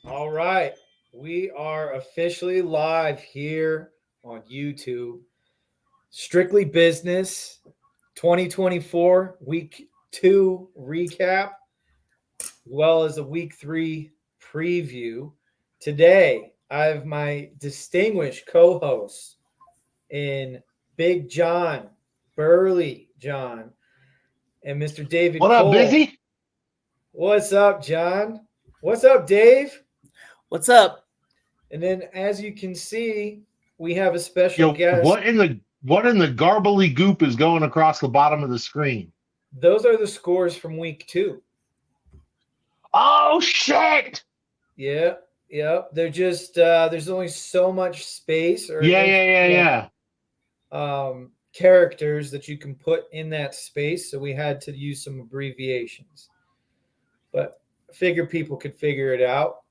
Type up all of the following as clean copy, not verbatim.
All right. We are officially live here on YouTube. Strictly Business 2024 week 2 recap, as well as a week 3 preview. Today, I have my distinguished co hosts in Big John, Burley John, and Mr. David What up, Cole. Busy? What's up, John? What's up, Dave? What's up? And then, as you can see, we have a special Yo, guest. what in the garbly goop is going across the bottom of the screen? Those are the scores from week 2. Oh shit! Yeah, yeah. They're just there's only so much space or Yeah. characters that you can put in that space, so we had to use some abbreviations. But I figure people could figure it out.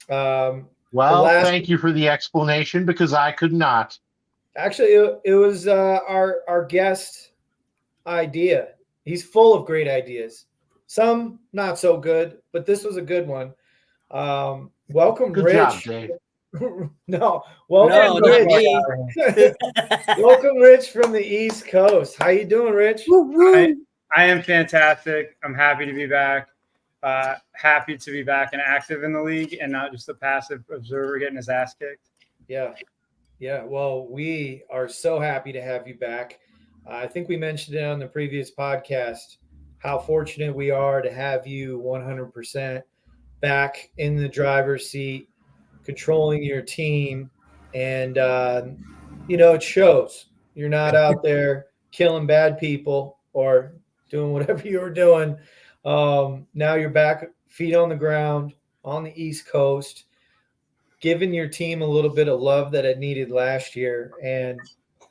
Well, thank you for the explanation because I could not. Actually, it was our guest idea. He's full of great ideas. Some not so good, but this was a good one. Welcome, Good Rich. job, Dave. No, welcome, No, Rich. not me. Welcome, Rich from the East Coast. How you doing, Rich? I am fantastic. I'm happy to be back. Happy to be back and active in the league and not just a passive observer getting his ass kicked. Yeah. Well, we are so happy to have you back. I think we mentioned it on the previous podcast how fortunate we are to have you 100% back in the driver's seat, controlling your team. And, it shows. You're not out there killing bad people or doing whatever you were doing. Now you're back, feet on the ground on the East Coast, giving your team a little bit of love that it needed last year. And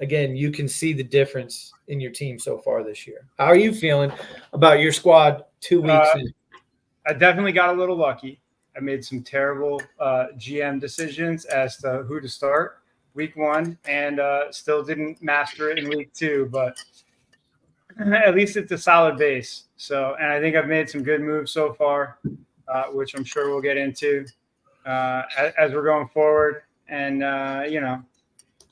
again, you can see the difference in your team so far this year. How are you feeling about your squad 2 weeks in? I definitely got a little lucky. I made some terrible GM decisions as to who to start week 1 and still didn't master it in week 2, but at least it's a solid base. So, and I think I've made some good moves so far, which I'm sure we'll get into as we're going forward. And,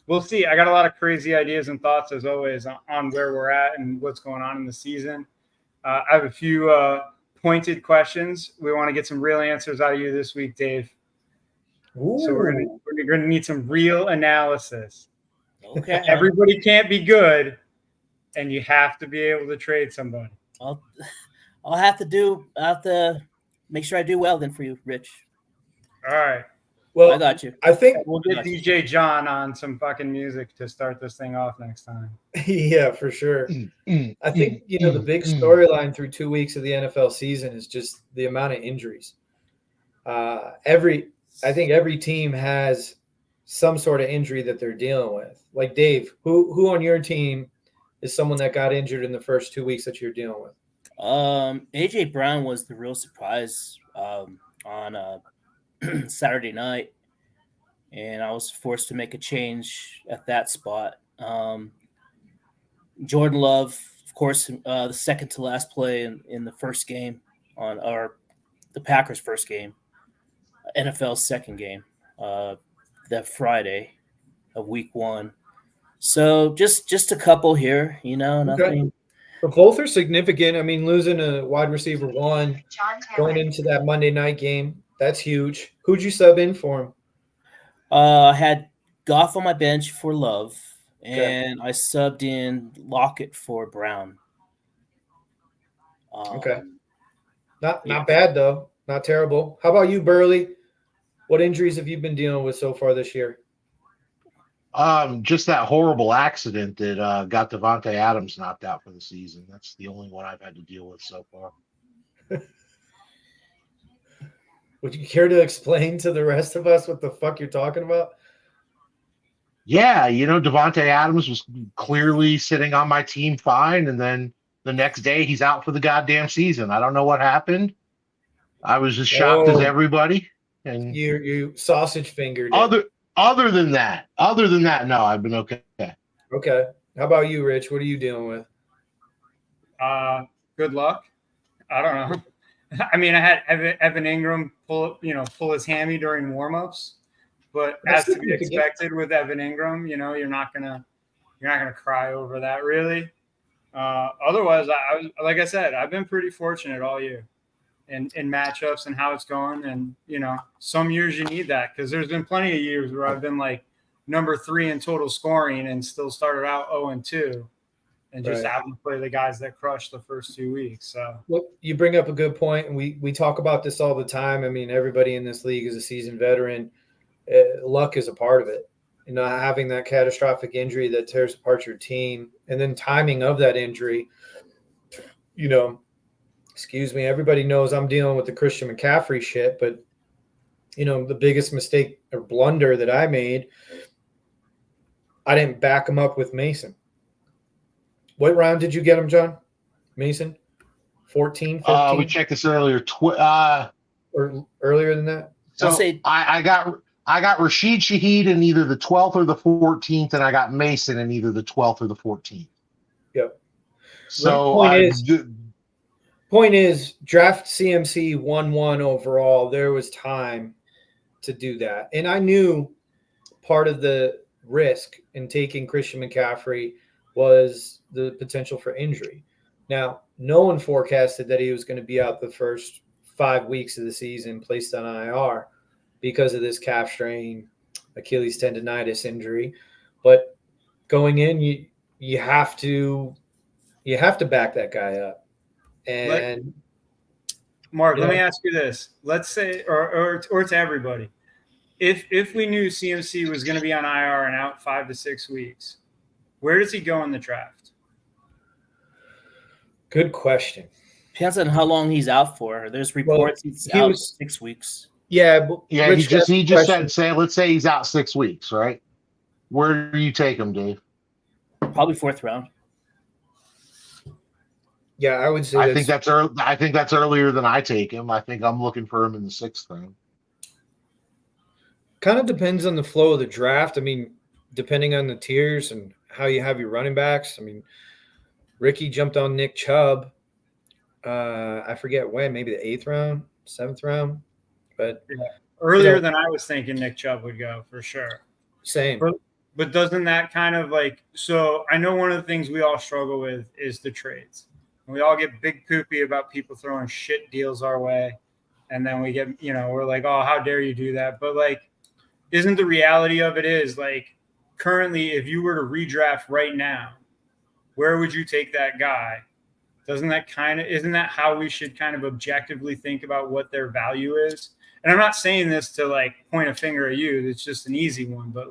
we'll see. I got a lot of crazy ideas and thoughts, as always, on where we're at and what's going on in the season. I have a few pointed questions. We want to get some real answers out of you this week, Dave. Ooh. So we're gonna need some real analysis. Okay. Everybody can't be good, and you have to be able to trade somebody. I'll have to make sure I do well then for you, Rich. All right. Well, I got you. I think We'll get DJ John on some fucking music to start this thing off next time. yeah, for sure. I think the big storyline through 2 weeks of the NFL season is just the amount of injuries. I think every team has some sort of injury that they're dealing with. Like Dave, who on your team is someone that got injured in the first 2 weeks that you're dealing with? AJ Brown was the real surprise on Saturday night, and I was forced to make a change at that spot. Jordan Love, of course, the second to last play in the first game the Packers' first game, NFL's second game, that Friday of week 1. So just a couple here, nothing. Okay. But both are significant. I mean, losing a wide receiver 1 going into that Monday night game, that's huge. Who'd you sub in for him? I had Goff on my bench for Love, and I subbed in Lockett for Brown. Okay. Not bad, though. Not terrible. How about you, Burley? What injuries have you been dealing with so far this year? Just that horrible accident that got Devontae Adams knocked out for the season. That's the only one I've had to deal with so far. Would you care to explain to the rest of us what the fuck you're talking about? Yeah, Devontae Adams was clearly sitting on my team fine, and then the next day he's out for the goddamn season. I don't know what happened. I was as shocked as everybody. And you sausage fingered. Other than that, no, I've been okay. Okay. How about you, Rich? What are you dealing with? Good luck. I don't know. I mean, I had Evan Ingram pull his hammy during warmups, but That's as to be significant. expected with Evan Ingram, you're not gonna cry over that really. Otherwise, I was, like I said, I've been pretty fortunate all year in matchups and how it's going. And, some years you need that because there's been plenty of years where I've been like number 3 in total scoring and still started out 0-2 and just Right. happened to play the guys that crushed the first 2 weeks. So, Well, you bring up a good point, and we talk about this all the time. I mean, everybody in this league is a seasoned veteran. Luck is a part of it. Having that catastrophic injury that tears apart your team, and then timing of that injury. Excuse me. Everybody knows I'm dealing with the Christian McCaffrey shit, but the biggest mistake or blunder that I made, I didn't back him up with Mason. What round did you get him, John? Mason? 14, 15? We checked this earlier. Or earlier than that? So I'll say- I got Rashid Shaheed in either the 12th or the 14th, and I got Mason in either the 12th or the 14th. Yep. So Point is, draft CMC 1-1 overall. There was time to do that. And I knew part of the risk in taking Christian McCaffrey was the potential for injury. Now, no one forecasted that he was going to be out the first 5 weeks of the season, placed on IR because of this calf strain, Achilles tendonitis injury. But going in, you have to back that guy up. And Mark, let me ask you this. Let's say, or to everybody, if we knew CMC was going to be on IR and out 5 to 6 weeks, where does he go in the draft? Good question. Depends on how long he's out for. There's reports he's out 6 weeks. Yeah, but yeah, he just said, let's say he's out 6 weeks, right? Where do you take him, Dave? Probably 4th round. Yeah, I would say I think that's earlier than I take him. I think I'm looking for him in the 6th round. Kind of depends on the flow of the draft. I mean, depending on the tiers and how you have your running backs. I mean, Ricky jumped on Nick Chubb. I forget when, maybe the 8th round, 7th round, but earlier than I was thinking Nick Chubb would go for sure. Same. But doesn't that kind of so I know one of the things we all struggle with is the trades. We all get big poopy about people throwing shit deals our way. And then we get, we're like, oh, how dare you do that? But isn't the reality of it is currently, if you were to redraft right now, where would you take that guy? Isn't that how we should kind of objectively think about what their value is? And I'm not saying this to point a finger at you. It's just an easy one. But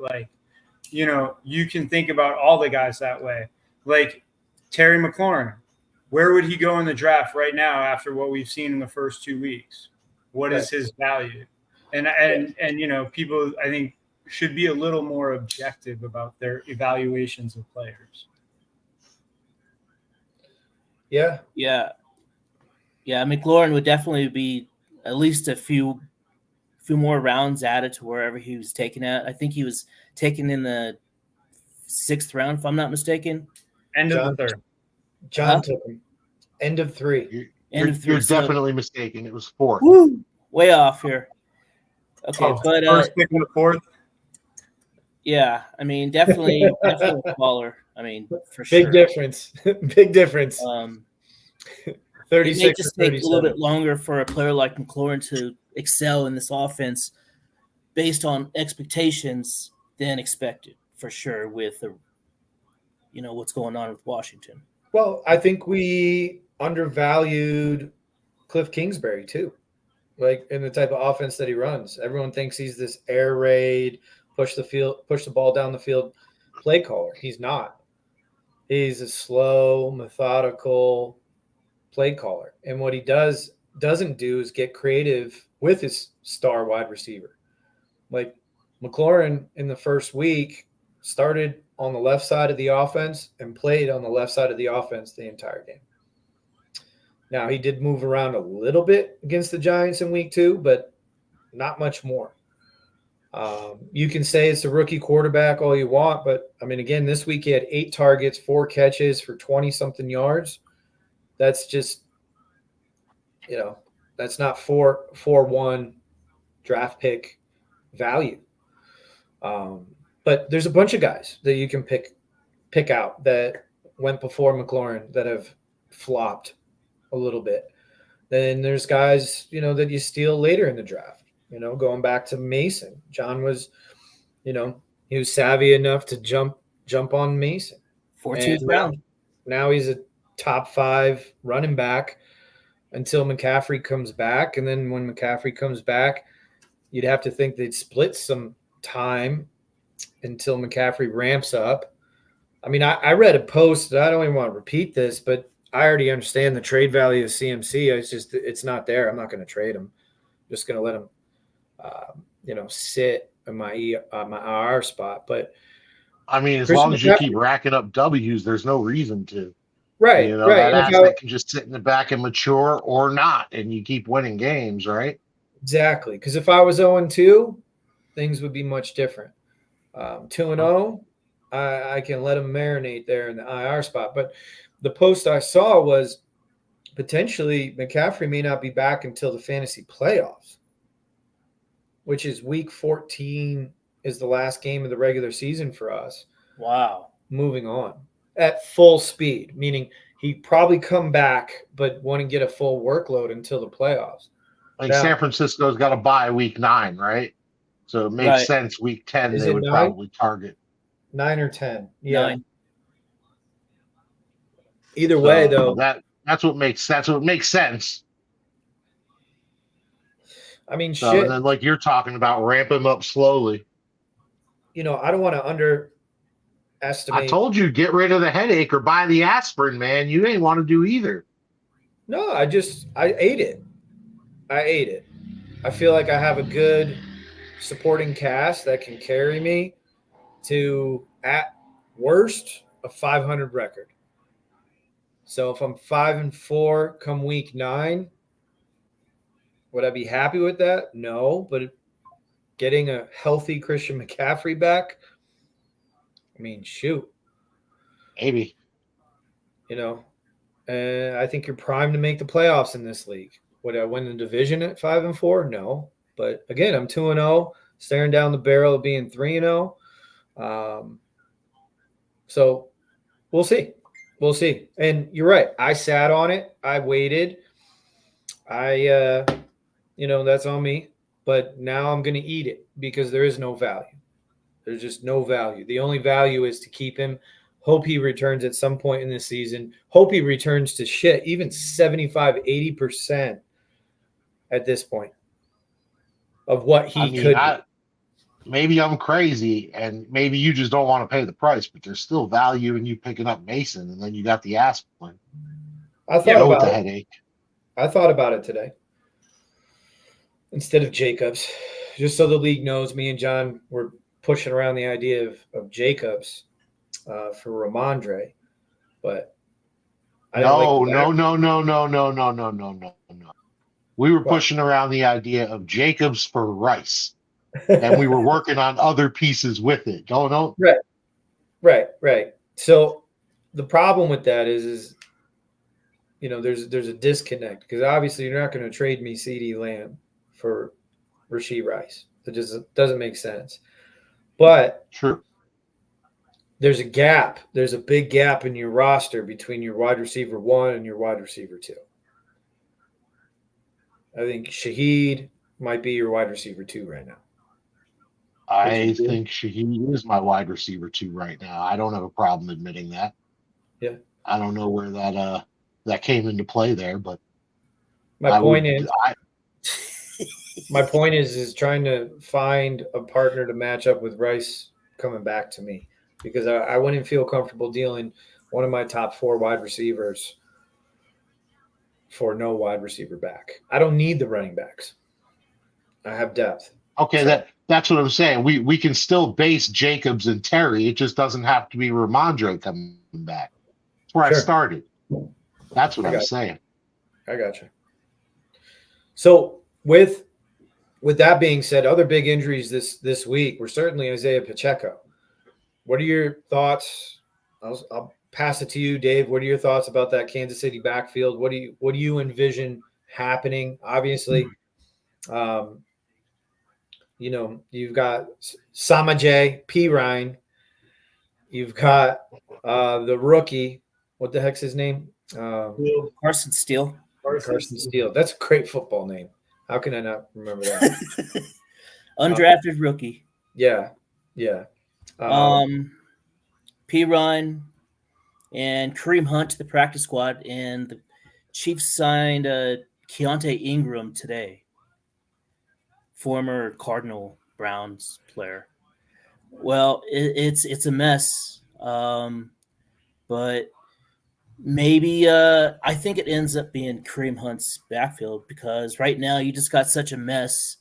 you can think about all the guys that way. Terry McLaurin. Where would he go in the draft right now after what we've seen in the first 2 weeks? What is his value? And people I think should be a little more objective about their evaluations of players. Yeah. McLaurin would definitely be at least a few more rounds added to wherever he was taken at. I think he was taken in the 6th round, if I'm not mistaken. End of the 3rd. John took him. End of 3. You're definitely mistaken. It was 4th. Woo, way off here. Okay, but first pick in the 4th. Yeah, I mean, definitely smaller. I mean, for sure. Big difference. Big difference. 36 it may just take a little 37. bit longer for a player like McLaurin to excel in this offense based on expectations than expected, for sure, with what's going on with Washington. Well, I think we undervalued Cliff Kingsbury too, in the type of offense that he runs. Everyone thinks he's this air raid, push the ball down the field play caller. He's not. He's a slow, methodical play caller. And what he doesn't do is get creative with his star wide receiver. McLaurin in the first week started on the left side of the offense and played on the left side of the offense the entire game. Now, he did move around a little bit against the Giants in week 2, but not much more. You can say it's a rookie quarterback all you want, but, I mean, again, this week he had 8 targets, 4 catches for 20-something yards. That's just, That's not 4-1 draft pick value. But there's a bunch of guys that you can pick out that went before McLaurin that have flopped a little bit. Then there's guys, that you steal later in the draft. Going back to Mason, John was, he was savvy enough to jump on Mason. 14th round. Now he's a top 5 running back until McCaffrey comes back. And then when McCaffrey comes back, you'd have to think they'd split some time until McCaffrey ramps up. I mean, I read a post that I don't even want to repeat this, but I already understand the trade value of CMC. It's not there. I'm not going to trade him. I'm just going to let him, sit in my IR spot. But I mean, as Christian long as you McCaffrey- keep racking up W's, there's no reason to. right. That And if asset can just sit in the back and mature or not, and you keep winning games, right? Exactly. Because if I was 0-2, things would be much different. 2-0, I can let him marinate there in the IR spot. But the post I saw was potentially McCaffrey may not be back until the fantasy playoffs, which is week 14 is the last game of the regular season for us. Wow. Moving on at full speed, meaning he'd probably come back but wouldn't get a full workload until the playoffs. Like Now- San Francisco's got to buy week 9, right? So it makes Right. sense. Week 10, Is they it would 9? probably target. 9 or 10. Yeah. 9. Either way, So though, that's what makes sense. I mean, So shit. and then, like you're talking about, ramp him up slowly. I don't want to underestimate. I told you, get rid of the headache or buy the aspirin, man. You ain't want to do either. No, I ate it. I feel like I have a good supporting cast that can carry me to, at worst, a 500 record. So if I'm 5-4 come week 9, would I be happy with that? No, but getting a healthy Christian McCaffrey back, I mean, shoot. Maybe. And I think you're primed to make the playoffs in this league. Would I win the division at 5-4? No. But again, I'm 2-0, staring down the barrel of being 3-0. So we'll see. We'll see. And you're right. I sat on it. I waited. That's on me. But now I'm going to eat it because there is no value. There's just no value. The only value is to keep him. Hope he returns at some point in the season. Hope he returns to shit, even 75, 80% at this point of what he could be. Maybe I'm crazy, and maybe you just don't want to pay the price, but there's still value in you picking up Mason, and then you got the aspirin. I thought With about the it. headache. I thought about it today instead of Jacobs, just so the league knows. Me and John were pushing around the idea of Jacobs for Ramondre, but I don't like No. We were What? pushing around the idea of Jacobs for Rice, and we were working on other pieces with it. Don't. Right. So the problem with that is there's a disconnect because obviously you're not going to trade me CeeDee Lamb for Rashee Rice. That just doesn't make sense. But True. there's a gap. There's a big gap in your roster between your wide receiver 1 and your wide receiver 2. I think Shaheed might be your wide receiver 2 right now. I think Shaheed is my wide receiver 2 right now. I don't have a problem admitting that. Yeah. I don't know where that came into play there, but My point is trying to find a partner to match up with Rice coming back to me because I wouldn't feel comfortable dealing one of my top 4 wide receivers for no wide receiver back. I don't need the running backs. I have depth. Okay, that's what I'm saying. We can still base Jacobs and Terry. It just doesn't have to be Ramondre coming back. That's where I Sure. started. That's what I I'm got you. saying. I got you. So with that being said, other big injuries this week were certainly Isaiah Pacheco. What are your thoughts? I'll pass it to you, Dave. What are your thoughts about that Kansas City backfield? What do you envision happening. Obviously, you've got Samaje Perine. You've got the rookie. What the heck's his name? Carson Steele. Carson Steele. That's a great football name. How can I not remember that? Undrafted rookie. Yeah. Perine and Kareem Hunt to the practice squad, and the Chiefs signed Keontae Ingram today, former Cardinal Browns player. Well, it's a mess, but maybe I think it ends up being Kareem Hunt's backfield, because right now you just got such a mess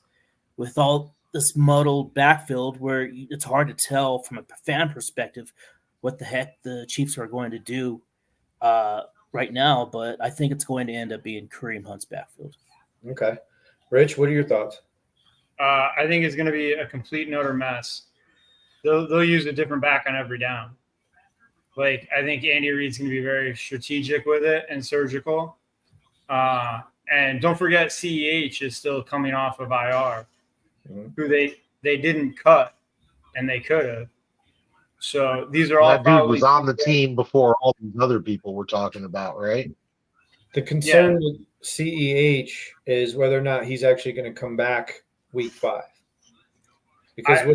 with all this muddled backfield where it's hard to tell from a fan perspective what the heck the Chiefs are going to do right now. But I think it's going to end up being Kareem Hunt's backfield. Okay. Rich, what are your thoughts? I think it's going to be a complete and utter mess. They'll use a different back on every down. Like, I think Andy Reid's going to be very strategic with it and surgical. And don't forget, CEH is still coming off of IR, who they didn't cut, and they could have. So these are all that dude was on the team before all these other people we're talking about, right? The concern with CEH is whether or not he's actually going to come back week 5. Because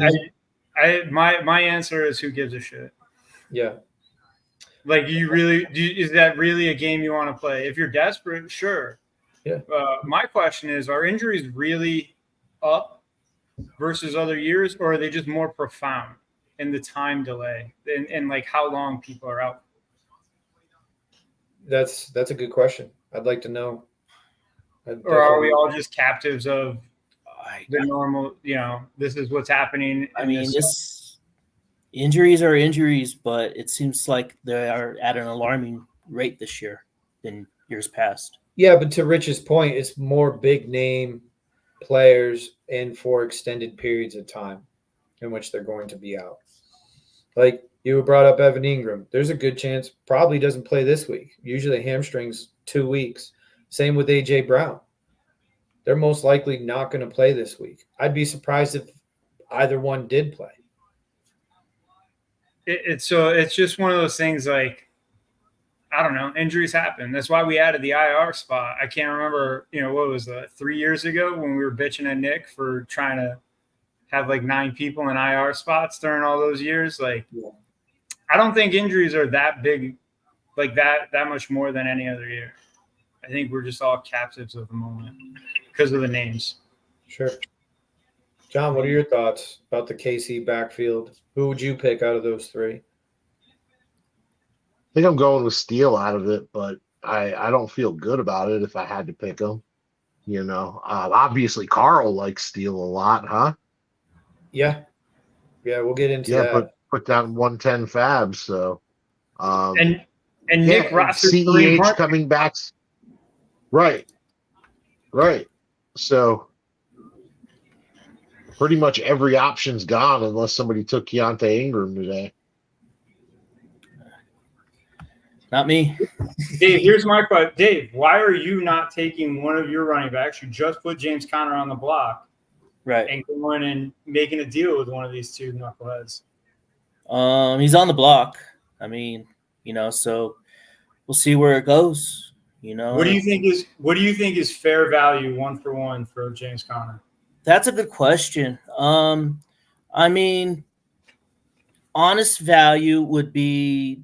my answer is, who gives a shit? Yeah. Like, is that really a game you want to play? If you're desperate, sure. Yeah. My question is, are injuries really up versus other years, or are they just more profound in the time delay and like how long people are out? That's a good question. I'd like to know. Or are we all just captives of the normal, this is what's happening? I mean, injuries are injuries, but it seems like they are at an alarming rate this year than years past. Yeah, but to Rich's point, it's more big name players and for extended periods of time in which they're going to be out. Like you brought up Evan Ingram. There's a good chance probably doesn't play this week. Usually hamstrings 2 weeks. Same with A.J. Brown. They're most likely not going to play this week. I'd be surprised if either one did play. It's just one of those things, like, I don't know, injuries happen. That's why we added the IR spot. I can't remember, what was that, 3 years ago when we were bitching at Nick for trying to have like 9 people in IR spots during all those years. Like, I don't think injuries are that big, like that much more than any other year. I think we're just all captives of the moment because of the names. Sure. John, what are your thoughts about the KC backfield? Who would you pick out of those 3? I think I'm going with Steele out of it, but I don't feel good about it if I had to pick him. Obviously Carl likes Steele a lot, huh? Yeah, we'll get into that. Put down 110 fabs. So, and Nick rostered CEH coming back, right. So pretty much every option's gone unless somebody took Keontae Ingram today. Not me. Dave, here's my question. Dave, why are you not taking one of your running backs? You just put James Conner on the block. Right. And going and making a deal with one of these 2 knuckleheads. He's on the block. I mean, so we'll see where it goes. What do you think is fair value 1-for-1 for James Conner? That's a good question. I mean, honest value would be,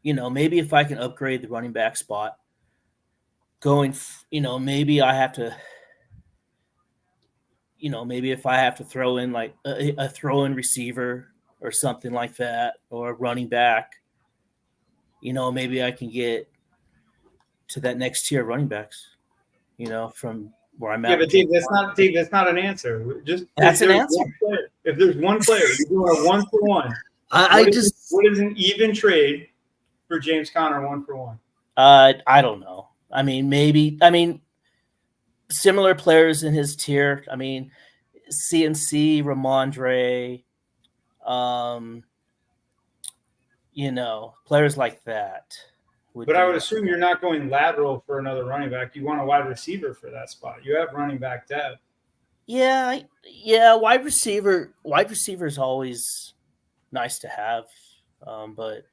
maybe if I can upgrade the running back spot, maybe I have to. Maybe if I have to throw in like a throw-in receiver or something like that, or a running back, maybe I can get to that next tier of running backs, from where I'm at. Yeah, but Dave, that's not an answer. That's an answer. If there's one player, you're doing a 1-for-1. What is an even trade for James Conner 1-for-1? I don't know. I mean, similar players in his tier. I mean, CMC, Ramondre, players like that But I would assume you're not going lateral for another running back. You want a wide receiver for that spot. You have running back depth. Yeah, wide receiver is always nice to have, but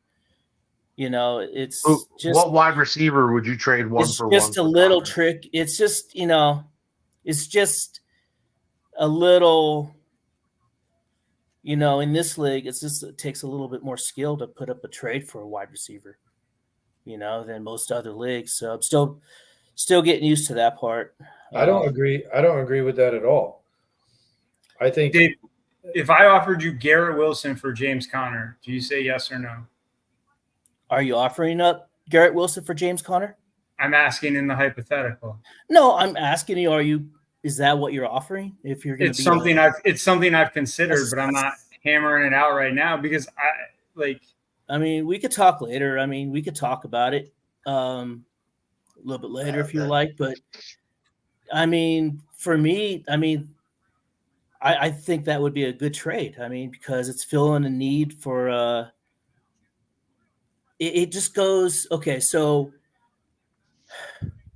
it's just What wide receiver would you trade one it's for just one? a little trick. It's just it's just a little. In this league, it takes a little bit more skill to put up a trade for a wide receiver, than most other leagues. So I'm still getting used to that part. I don't agree. I don't agree with that at all. I think Dave, if I offered you Garrett Wilson for James Conner, do you say yes or no? Are you offering up Garrett Wilson for James Conner? I'm asking in the hypothetical. No, I'm asking you. Is that what you're offering? If you're going to it's something I've considered, but I'm not hammering it out right now because I mean, we could talk later. I mean, we could talk about it a little bit later if you like. But I mean, for me, I think that would be a good trade. I mean, because it's filling a need for. It just goes okay. So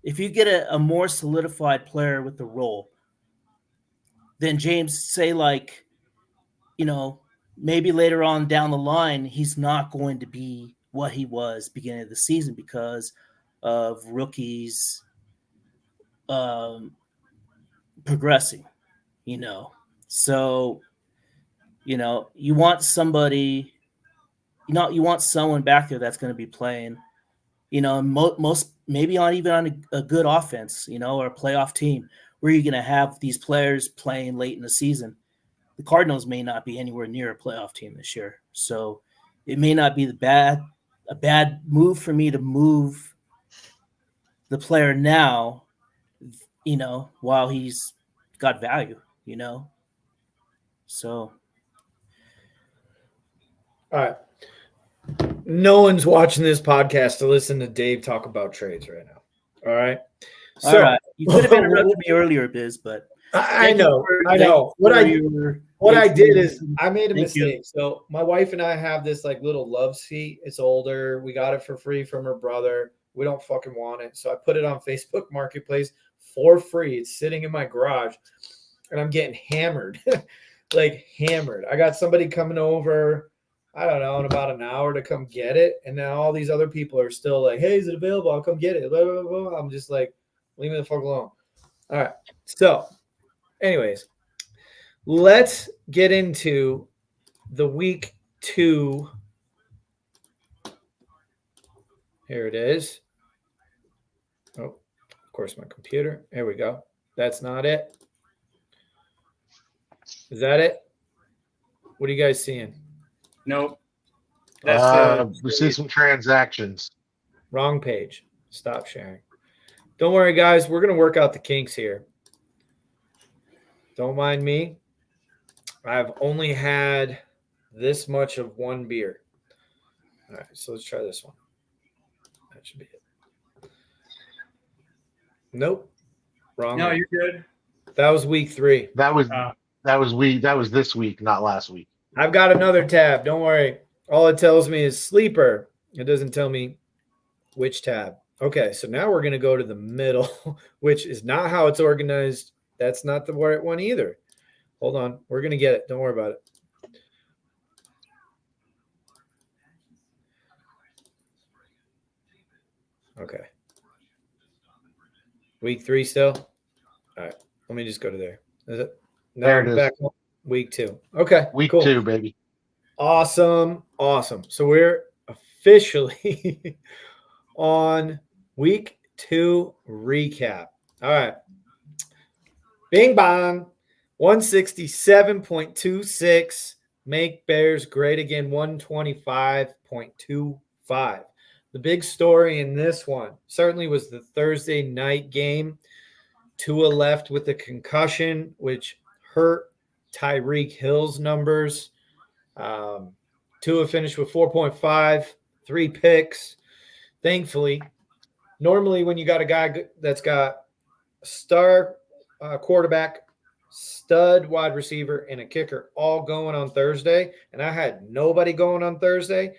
if you get a more solidified player with the role, then James, say maybe later on down the line, he's not going to be what he was beginning of the season because of rookies progressing, So, you want somebody, you want someone back there that's going to be playing, most maybe even on a good offense, or a playoff team where you're going to have these players playing late in the season. The Cardinals may not be anywhere near a playoff team this year. So it may not be a bad move for me to move the player now, while he's got value, So. All right. No one's watching this podcast to listen to Dave talk about trades right now. All right. So, all right. You could have interrupted me earlier, Biz, but I know. What I did is I made a mistake. So my wife and I have this little love seat. It's older. We got it for free from her brother. We don't fucking want it. So I put it on Facebook Marketplace for free. It's sitting in my garage and I'm getting hammered, hammered. I got somebody coming over, I don't know, in about an hour to come get it. And now all these other people are still like, hey, is it available? I'll come get it. Blah, blah, blah. I'm just like, leave me the fuck alone. All right. So anyways, let's get into the week 2. Here it is. Oh, of course, my computer. Here we go. That's not it. Is that it? What are you guys seeing? Nope. We see some transactions. Wrong page. Stop sharing. Don't worry, guys. We're going to work out the kinks here. Don't mind me. I've only had this much of one beer. All right, so let's try this one. That should be it. Nope. Wrong. No, you're good. That was week 3. That was this week, not last week. I've got another tab. Don't worry. All it tells me is sleeper. It doesn't tell me which tab. Okay, so now we're going to go to the middle, which is not how it's organized. That's not the right one either. Hold on. We're going to get it. Don't worry about it. Okay. Week 3 still? All right. Let me just go to there. Is it? No, there it is. Back on week 2. Okay. Week cool. 2, baby. Awesome. So we're officially on week 2 recap. All right. Bing bong. 167.26. Make Bears great again. 125.25. The big story in this one certainly was the Thursday night game. Tua left with a concussion, which hurt Tyreek Hill's numbers. Tua finished with 4.5, 3 picks. Thankfully, normally when you got a guy that's got a star quarterback, stud wide receiver, and a kicker all going on Thursday, and I had nobody going on Thursday,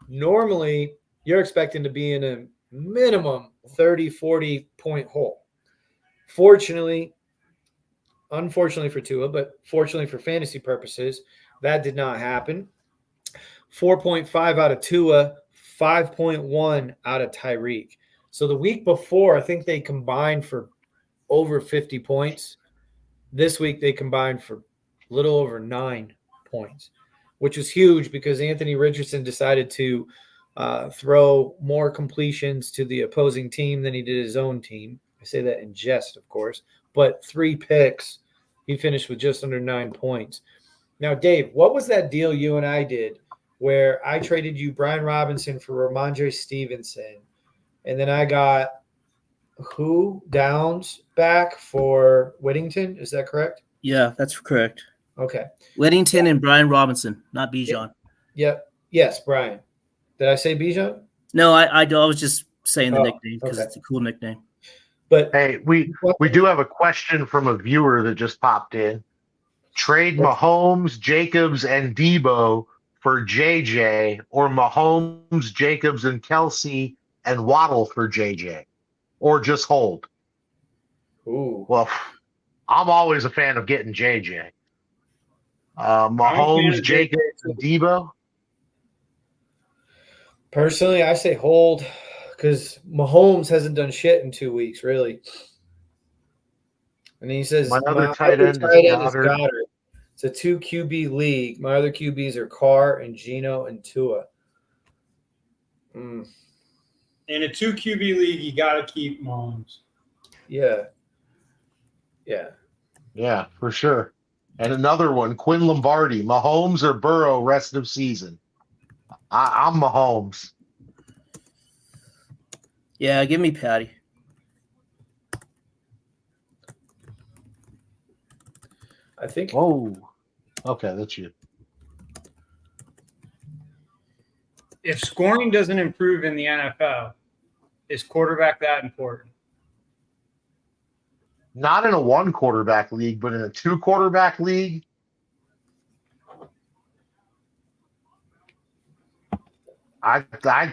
normally you're expecting to be in minimum 30, 40 point hole. Unfortunately for Tua, but fortunately for fantasy purposes, that did not happen. 4.5 out of Tua, 5.1 out of Tyreek. So the week before, I think they combined for over 50 points. This week they combined for a little over 9 points, which was huge because Anthony Richardson decided to throw more completions to the opposing team than he did his own team. I say that in jest, of course, but 3 picks. He finished with just under 9 points. Now, Dave, what was that deal you and I did where I traded you Brian Robinson for Ramondre Stevenson, and then I got Downs back for Whittington? Is that correct? Yeah, that's correct. Okay. Whittington and Brian Robinson, not Bijan. Yep. Yes, Brian. Did I say Bijan? No, I was just saying the Oh, nickname because okay. it's a cool nickname. But Hey, we do have a question from a viewer that just popped in. Trade Mahomes, Jacobs, and Debo for JJ, or Mahomes, Jacobs, and Kelsey and Waddle for JJ, or just hold. ooh, Well, I'm always a fan of getting JJ. Mahomes, Jacobs, and Debo. personally, I say hold because Mahomes hasn't done shit in 2 weeks, really. And he says My other my tight other end tight is end is Goddard. Goddard. It's a 2 QB league. My other QBs are Carr and Geno and Tua. In a 2 QB league, you got to keep Mahomes. Yeah. Yeah. Yeah, for sure. And another one, Quinn Lombardi, Mahomes or Burrow rest of season. I'm Mahomes. Yeah, give me Patty. I think Oh, okay, that's you. If scoring doesn't improve in the NFL, is quarterback that important? Not in a 1 quarterback league, but in a 2 quarterback league. I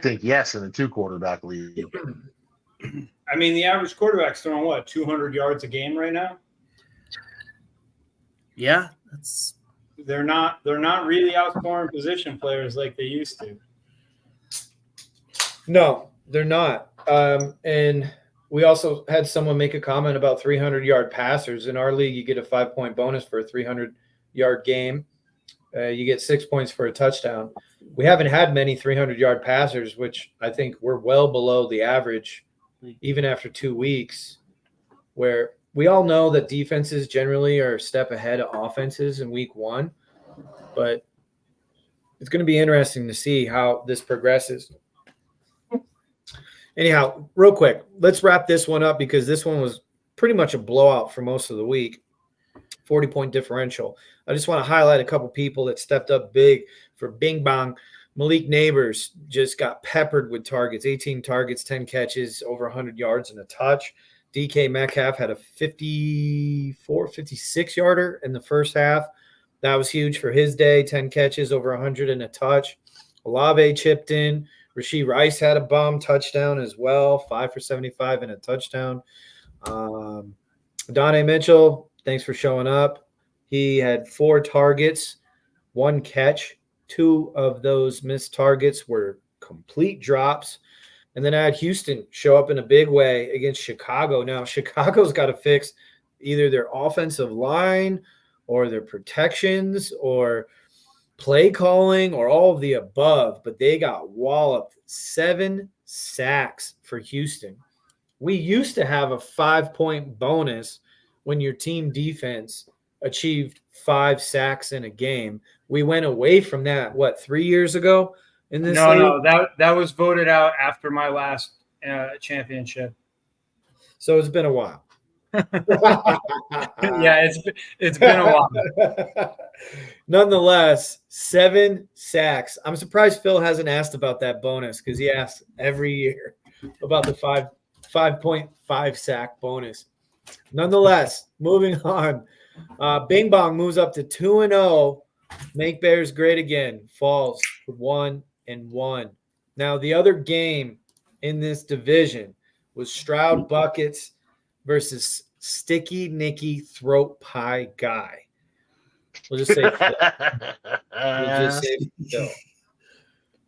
think yes in a 2 quarterback league. I mean, the average quarterback's throwing what, 200 yards a game right now? Yeah, that's They're not really outscoring position players like they used to. no, they're not. And we also had someone make a comment about 300-yard passers. In our league, you get a 5-point bonus for a 300-yard game. You get 6 points for a touchdown. We haven't had many 300-yard passers, which I think we're well below the average, even after 2 weeks, where we all know that defenses generally are a step ahead of offenses in week 1. But it's going to be interesting to see how this progresses. Anyhow, real quick, let's wrap this one up because this one was pretty much a blowout for most of the week. 40-point differential. I just want to highlight a couple people that stepped up big for Bing Bong. Malik Neighbors just got peppered with targets, 18 targets, 10 catches, over 100 yards and a touch. DK Metcalf had a 56-yarder in the first half. That was huge for his day, 10 catches, over 100 and a touch. Olave chipped in. Rashee Rice had a bomb touchdown as well, 5 for 75 and a touchdown. Donnie Mitchell, thanks for showing up. He had 4 targets, 1 catch. 2 of those missed targets were complete drops. And then I had Houston show up in a big way against Chicago. Now, Chicago's got to fix either their offensive line or their protections or play calling or all of the above, but they got walloped. 7 sacks for Houston. We used to have a 5-point bonus when your team defense achieved 5 sacks in a game. We went away from that, 3 years ago in this league? No, that was voted out after my last championship. So it's been a while. Yeah, it's been a while. Nonetheless, 7 sacks. I'm surprised Phil hasn't asked about that bonus because he asks every year about the 5.5 sack bonus. Nonetheless, moving on. Bing Bong moves up to 2-0. Make Bears great again. Falls to 1-1. Now the other game in this division was Stroud Buckets versus Sticky Nicky Throat Pie Guy. We'll just say Phil.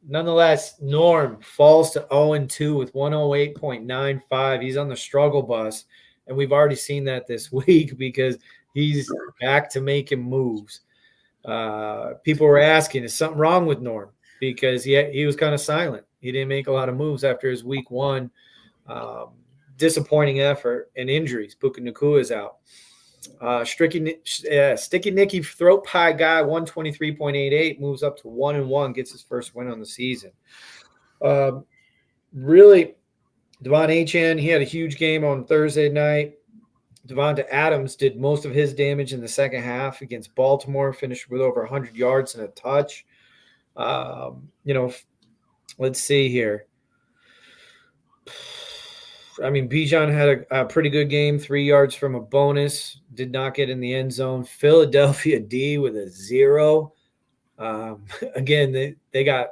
Nonetheless, Norm falls to 0-2 with 108.95. He's on the struggle bus, and we've already seen that this week because he's back to making moves. People were asking, is something wrong with Norm? Because he was kind of silent. He didn't make a lot of moves after his week one. Disappointing effort and injuries. Puka Nacua is out. Sticky Nicky Throat Pie Guy, 123.88, moves up to 1-1, gets his first win on the season. Really, Devon Achane, he had a huge game on Thursday night. Devonta Adams did most of his damage in the second half against Baltimore, finished with over 100 yards and a touch. Let's see here. I mean, Bijan had a pretty good game, 3 yards from a bonus, did not get in the end zone. Philadelphia D with a 0. Again, they got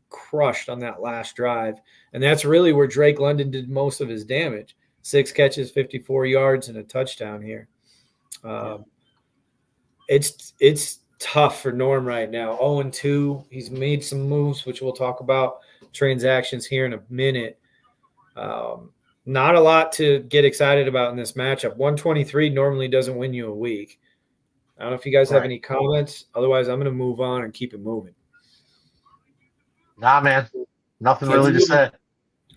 crushed on that last drive, and that's really where Drake London did most of his damage. 6 catches, 54 yards, and a touchdown here. It's tough for Norm right now. 0-2. He's made some moves, which we'll talk about transactions here in a minute. Not a lot to get excited about in this matchup. 123 normally doesn't win you a week. I don't know if you guys have any comments. Otherwise, I'm going to move on and keep it moving. Nah, man. Nothing really to say.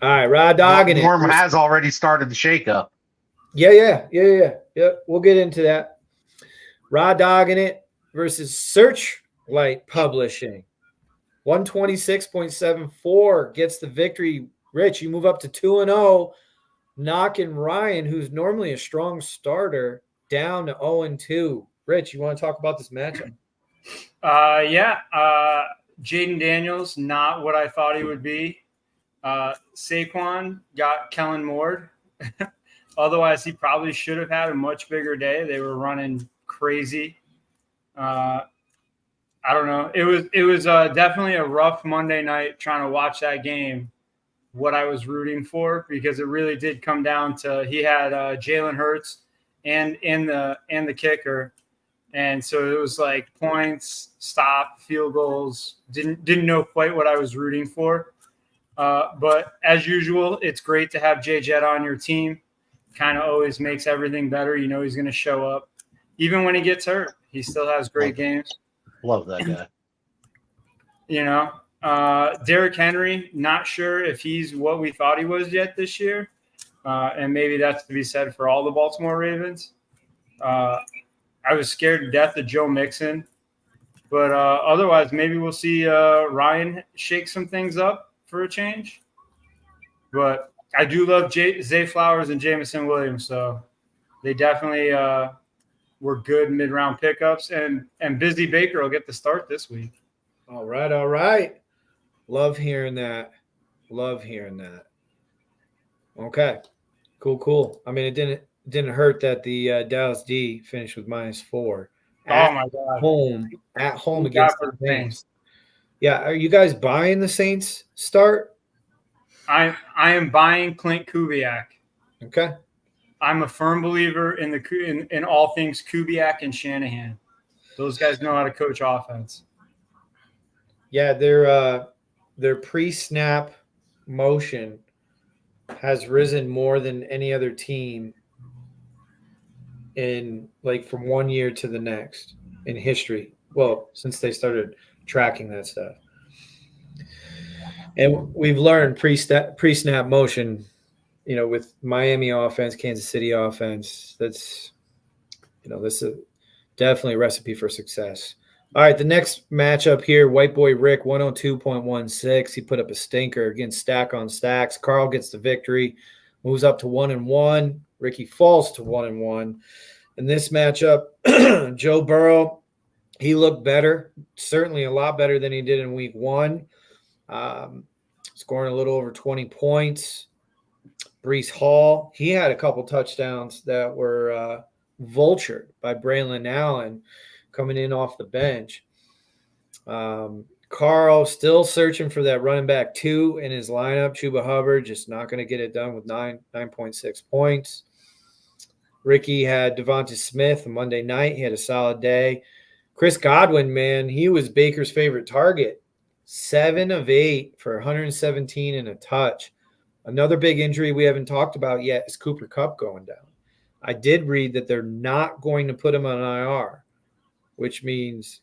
All right, Rod Dogging it. Norm has already started the shakeup. Yeah. We'll get into that. Rod Dogging it versus Searchlight Publishing. 126.74 gets the victory. Rich, you move up to 2-0, knocking Ryan, who's normally a strong starter, down to 0-2. Rich, you want to talk about this matchup? Jaden Daniels, not what I thought he would be. Saquon got Kellen Moore. Otherwise, he probably should have had a much bigger day. They were running crazy. I don't know. It was definitely a rough Monday night trying to watch that game. What I was rooting for, because it really did come down to he had Jalen Hurts and the kicker, and so it was like points, stop, field goals. Didn't know quite what I was rooting for, but as usual, it's great to have Jay Jetta on your team. Kind of always makes everything better. You know he's going to show up, even when he gets hurt. He still has great games. Love that guy. You know. Derrick Henry, not sure if he's what we thought he was yet this year. And maybe that's to be said for all the Baltimore Ravens. I was scared to death of Joe Mixon. But otherwise, maybe we'll see Ryan shake some things up for a change. But I do love Zay Flowers and Jameson Williams. So they definitely were good mid-round pickups. And Busy Baker will get the start this week. All right. Love hearing that. Okay. Cool. I mean, it didn't hurt that the Dallas D finished with -4. Oh my God. At home against the Saints. Yeah, are you guys buying the Saints start? I am buying Clint Kubiak. Okay. I'm a firm believer in all things Kubiak and Shanahan. Those guys know how to coach offense. Yeah, their pre-snap motion has risen more than any other team in from one year to the next in history. Well, since they started tracking that stuff. And we've learned pre-snap motion, with Miami offense, Kansas City offense. This is definitely a recipe for success. All right, the next matchup here, White Boy Rick, 102.16. He put up a stinker against Stack on Stacks. Carl gets the victory, moves up to 1-1. Ricky falls to 1-1. In this matchup, Joe Burrow, he looked better, certainly a lot better than he did in week 1, scoring a little over 20 points. Breece Hall, he had a couple touchdowns that were vultured by Braylon Allen, coming in off the bench. Carl still searching for that running back 2 in his lineup. Chuba Hubbard just not going to get it done with 9.6 points. Ricky had Devonta Smith on Monday night. He had a solid day. Chris Godwin, man, he was Baker's favorite target. 7 of 8 for 117 and a touch. Another big injury we haven't talked about yet is Cooper Kupp going down. I did read that they're not going to put him on IR, which means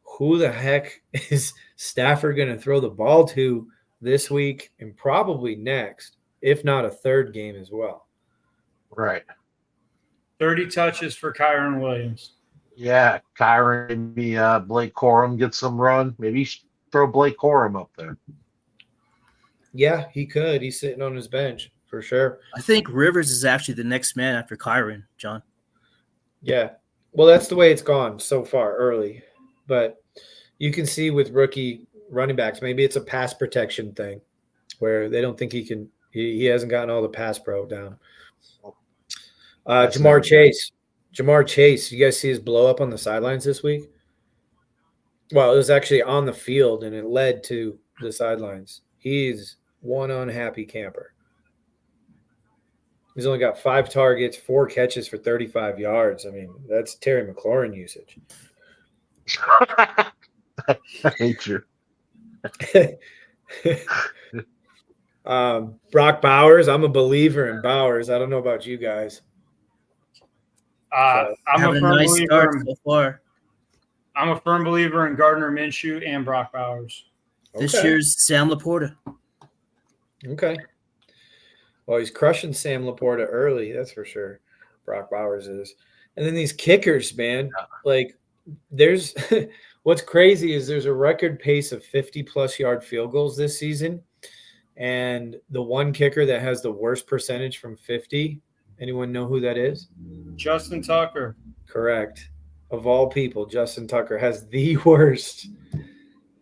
who the heck is Stafford going to throw the ball to this week and probably next, if not a third game as well? Right. 30 touches for Kyron Williams. Yeah, Kyron, maybe Blake Corum gets some run. Maybe throw Blake Corum up there. Yeah, he could. He's sitting on his bench for sure. I think Rivers is actually the next man after Kyron, John. Yeah. Well, that's the way it's gone so far early. But you can see with rookie running backs, maybe it's a pass protection thing where they don't think he hasn't gotten all the pass pro down. Jamar Chase, you guys see his blow up on the sidelines this week? Well, it was actually on the field and it led to the sidelines. He's one unhappy camper. He's only got 5 targets, 4 catches for 35 yards. I mean, that's Terry McLaurin usage. I hate you. Brock Bowers, I'm a believer in Bowers. I don't know about you guys. I'm Having a firm nice believer. start so far. I'm a firm believer in Gardner Minshew and Brock Bowers. This Okay. year's Sam Laporta. Okay. Well, he's crushing Sam Laporta early, that's for sure. Brock Bowers is. And then these kickers, man, like there's what's crazy is there's a record pace of 50-plus yard field goals this season. And the one kicker that has the worst percentage from 50, anyone know who that is? Justin Tucker. Correct. Of all people, Justin Tucker has the worst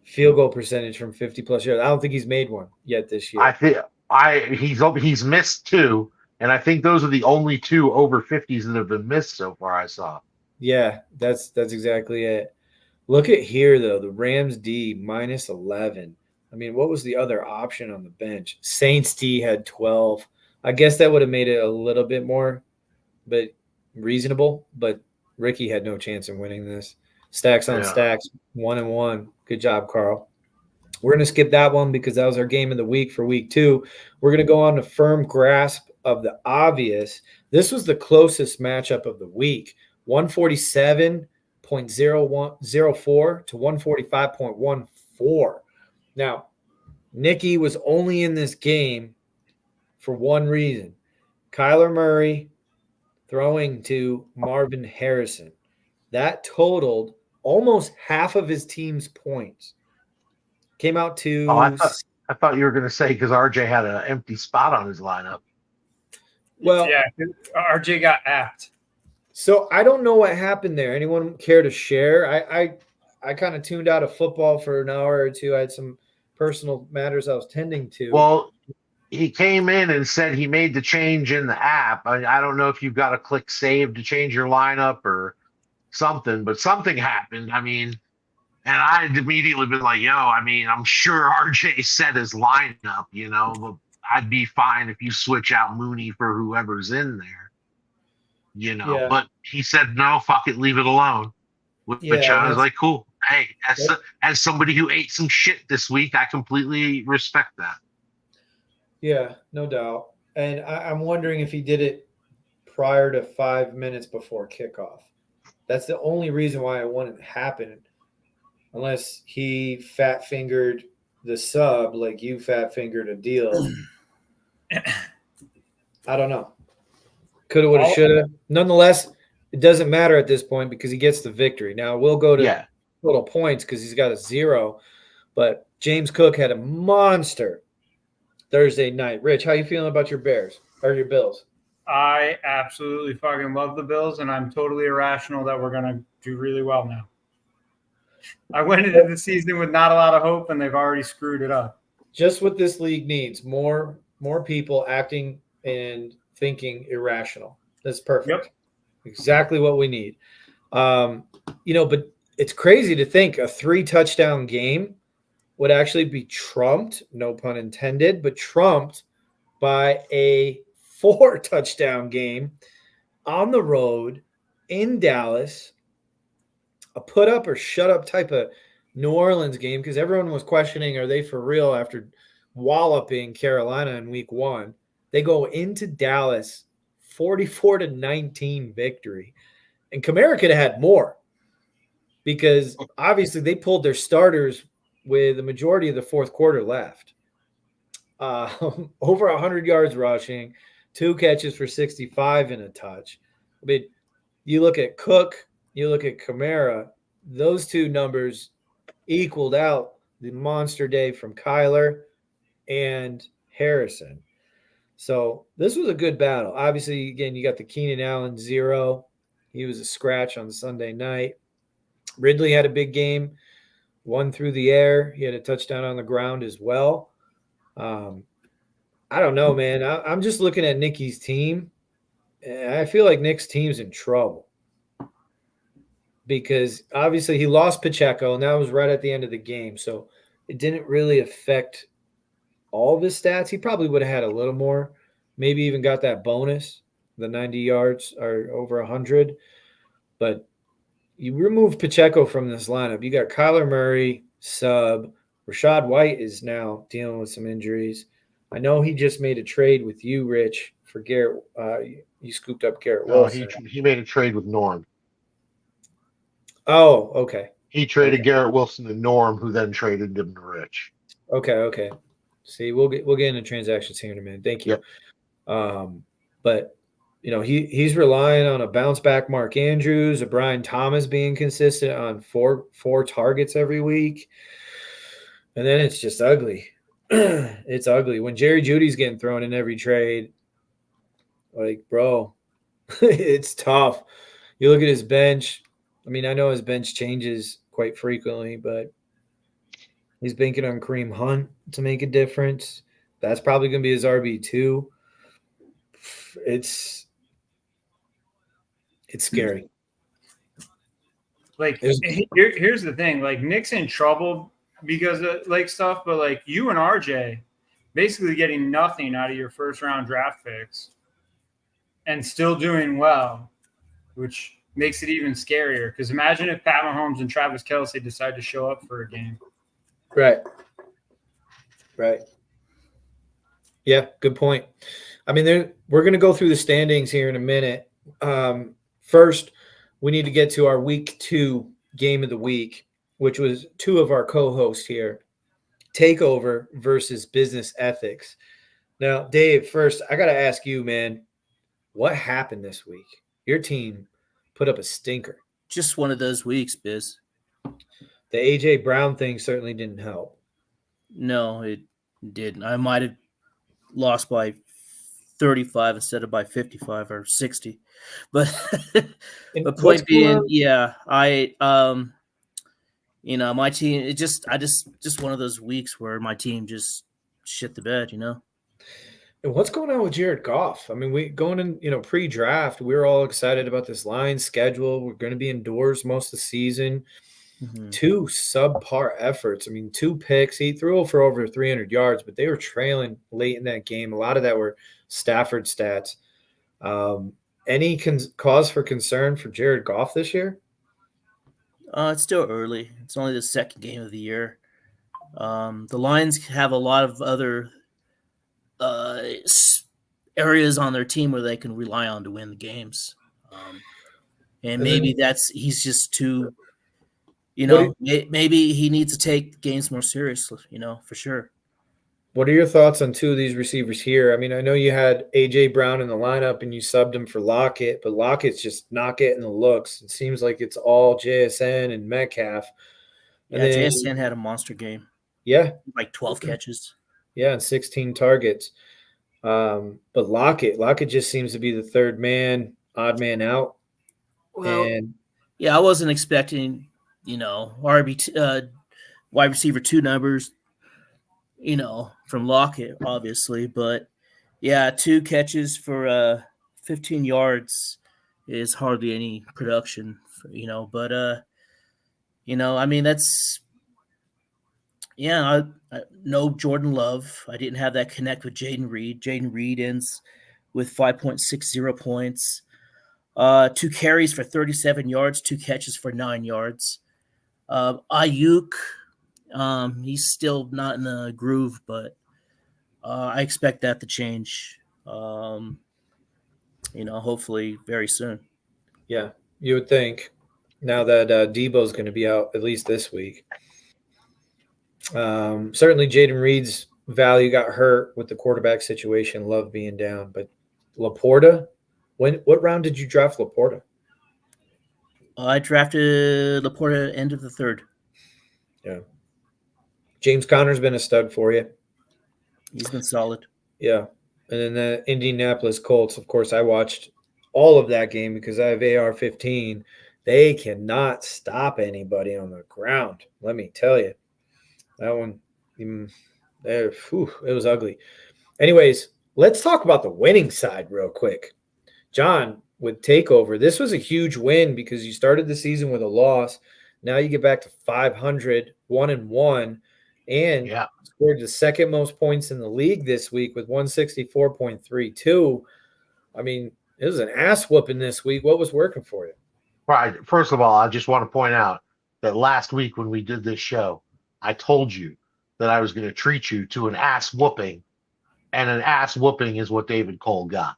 field goal percentage from 50-plus yards. I don't think he's made one yet this year. I think he's missed 2, and I think those are the only 2 over 50s that have been missed so far. I saw. Yeah, that's exactly it. Look at here though, the Rams D minus 11. I mean, what was the other option on the bench? Saints D had 12. I guess that would have made it a little bit more, but reasonable. But Ricky had no chance in winning this. Stacks on stacks, 1-1. Good job, Carl. We're going to skip that one because that was our game of the week for week 2. We're going to go on to firm grasp of the obvious. This was the closest matchup of the week. 147.04 to 145.14. Now, Nikki was only in this game for one reason. Kyler Murray throwing to Marvin Harrison. That totaled almost half of his team's points. Came out to I thought you were going to say because RJ had an empty spot on his lineup. Well, yeah, RJ got apped. So I don't know what happened there. Anyone care to share? I kind of tuned out of football for an hour or two. I had some personal matters I was tending to. Well, he came in and said he made the change in the app. I don't know if you've got to click save to change your lineup or something, but something happened. I mean, and I'd immediately been like, yo, I mean, I'm sure RJ set his lineup, but I'd be fine if you switch out Mooney for whoever's in there, Yeah. But he said, no, fuck it, leave it alone. Which I was like, cool. Hey, as somebody who ate some shit this week, I completely respect that. Yeah, no doubt. And I'm wondering if he did it prior to 5 minutes before kickoff. That's the only reason why it wouldn't happen, unless he fat-fingered the sub like you fat-fingered a deal. I don't know. Coulda, woulda, shoulda. Nonetheless, it doesn't matter at this point because he gets the victory. Now, we'll go to total points because he's got a 0. But James Cook had a monster Thursday night. Rich, how you feeling about your Bears or your Bills? I absolutely fucking love the Bills, and I'm totally irrational that we're going to do really well now. I went into the season with not a lot of hope, and they've already screwed it up. Just what this league needs, more people acting and thinking irrational. That's perfect. Yep. Exactly what we need. But it's crazy to think a 3-touchdown game would actually be trumped, no pun intended, but trumped by a 4-touchdown game on the road in Dallas, a put up or shut up type of New Orleans game, because everyone was questioning, are they for real after walloping Carolina in week 1? They go into Dallas, 44-19 victory. And Kamara could have had more, because obviously they pulled their starters with the majority of the fourth quarter left. Over 100 yards rushing, 2 catches for 65 and a touch. I mean, you look at Cook, you look at Kamara, those two numbers equaled out the monster day from Kyler and Harrison. So this was a good battle. Obviously, again, you got the Keenan Allen 0. He was a scratch on Sunday night. Ridley had a big game, 1 through the air. He had a touchdown on the ground as well. I don't know, man. I'm just looking at Nicky's team, and I feel like Nick's team's in trouble, because obviously he lost Pacheco, and that was right at the end of the game. So it didn't really affect all of his stats. He probably would have had a little more, maybe even got that bonus, the 90 yards or over 100. But you remove Pacheco from this lineup. You got Kyler Murray, sub. Rashad White is now dealing with some injuries. I know he just made a trade with you, Rich, for Garrett. You scooped up Garrett Wilson. He made a trade with Norm. Oh, okay. He traded Garrett Wilson to Norm, who then traded him to Rich. Okay. See, we'll get into transactions here in a minute. Thank you. Yep. But he's relying on a bounce back Mark Andrews, a Brian Thomas being consistent on four targets every week, and then it's just ugly. It's ugly when Jerry Jeudy's getting thrown in every trade. Like, bro, it's tough. You look at his bench. I mean, I know his bench changes quite frequently, but he's banking on Kareem Hunt to make a difference. That's probably going to be his RB2. It's scary. Like, here's the thing. Like, Nick's in trouble because of like stuff, but like you and RJ basically getting nothing out of your first round draft picks and still doing well, which makes it even scarier. Because imagine if Pat Mahomes and Travis Kelce decide to show up for a game. Right. Yeah, good point. I mean, we're going to go through the standings here in a minute. First, we need to get to our week 2 game of the week, which was 2 of our co-hosts here, Takeover versus Business Ethics. Now, Dave, first, I got to ask you, man, what happened this week? Your team put up a stinker. Just one of those weeks, Biz. The A.J. Brown thing certainly didn't help. No, it didn't. I might have lost by 35 instead of by 55 or 60. But the point being, yeah, my team, it just one of those weeks where my team just shit the bed, And what's going on with Jared Goff? I mean, we going in, pre-draft, we were all excited about this Lions schedule. We're going to be indoors most of the season. Mm-hmm. 2 subpar efforts. I mean, 2 picks. He threw for over 300 yards, but they were trailing late in that game. A lot of that were Stafford stats. Any cause for concern for Jared Goff this year? It's still early. It's only the second game of the year. The Lions have a lot of other areas on their team where they can rely on to win the games. And maybe he's just too, maybe he needs to take the games more seriously, for sure. What are your thoughts on 2 of these receivers here? I mean, I know you had A.J. Brown in the lineup and you subbed him for Lockett, but Lockett's just not getting the looks. It seems like it's all JSN and Metcalf. And JSN had a monster game. Yeah. Like 12 catches. Yeah, and 16 targets. But Lockett just seems to be the third man, odd man out. Well, yeah, I wasn't expecting, wide receiver 2 numbers, from Lockett, obviously. But, yeah, 2 catches for 15 yards is hardly any production, But, I mean, that's, Yeah, no Jordan Love. I didn't have that connect with Jaden Reed. Jaden Reed ends with 5.60 points. 2 carries for 37 yards, 2 catches for 9 yards. Ayuk, he's still not in the groove, but I expect that to change. Hopefully very soon. Yeah, you would think now that Debo's going to be out at least this week. Certainly Jaden Reed's value got hurt with the quarterback situation, Love being down. But Laporta, what round did you draft Laporta? I drafted Laporta end of the 3rd. Yeah. James Conner's been a stud for you. He's been solid. Yeah. And then the Indianapolis Colts, of course, I watched all of that game because I have AR-15. They cannot stop anybody on the ground, let me tell you. That one, it was ugly. Anyways, let's talk about the winning side real quick. John, with TakeOver, this was a huge win because you started the season with a loss. Now you get back to 500, 1-1, and scored the second most points in the league this week with 164.32. I mean, it was an ass whooping this week. What was working for you? Right. First of all, I just want to point out that last week when we did this show, I told you that I was going to treat you to an ass whooping, and an ass whooping is what David Cole got.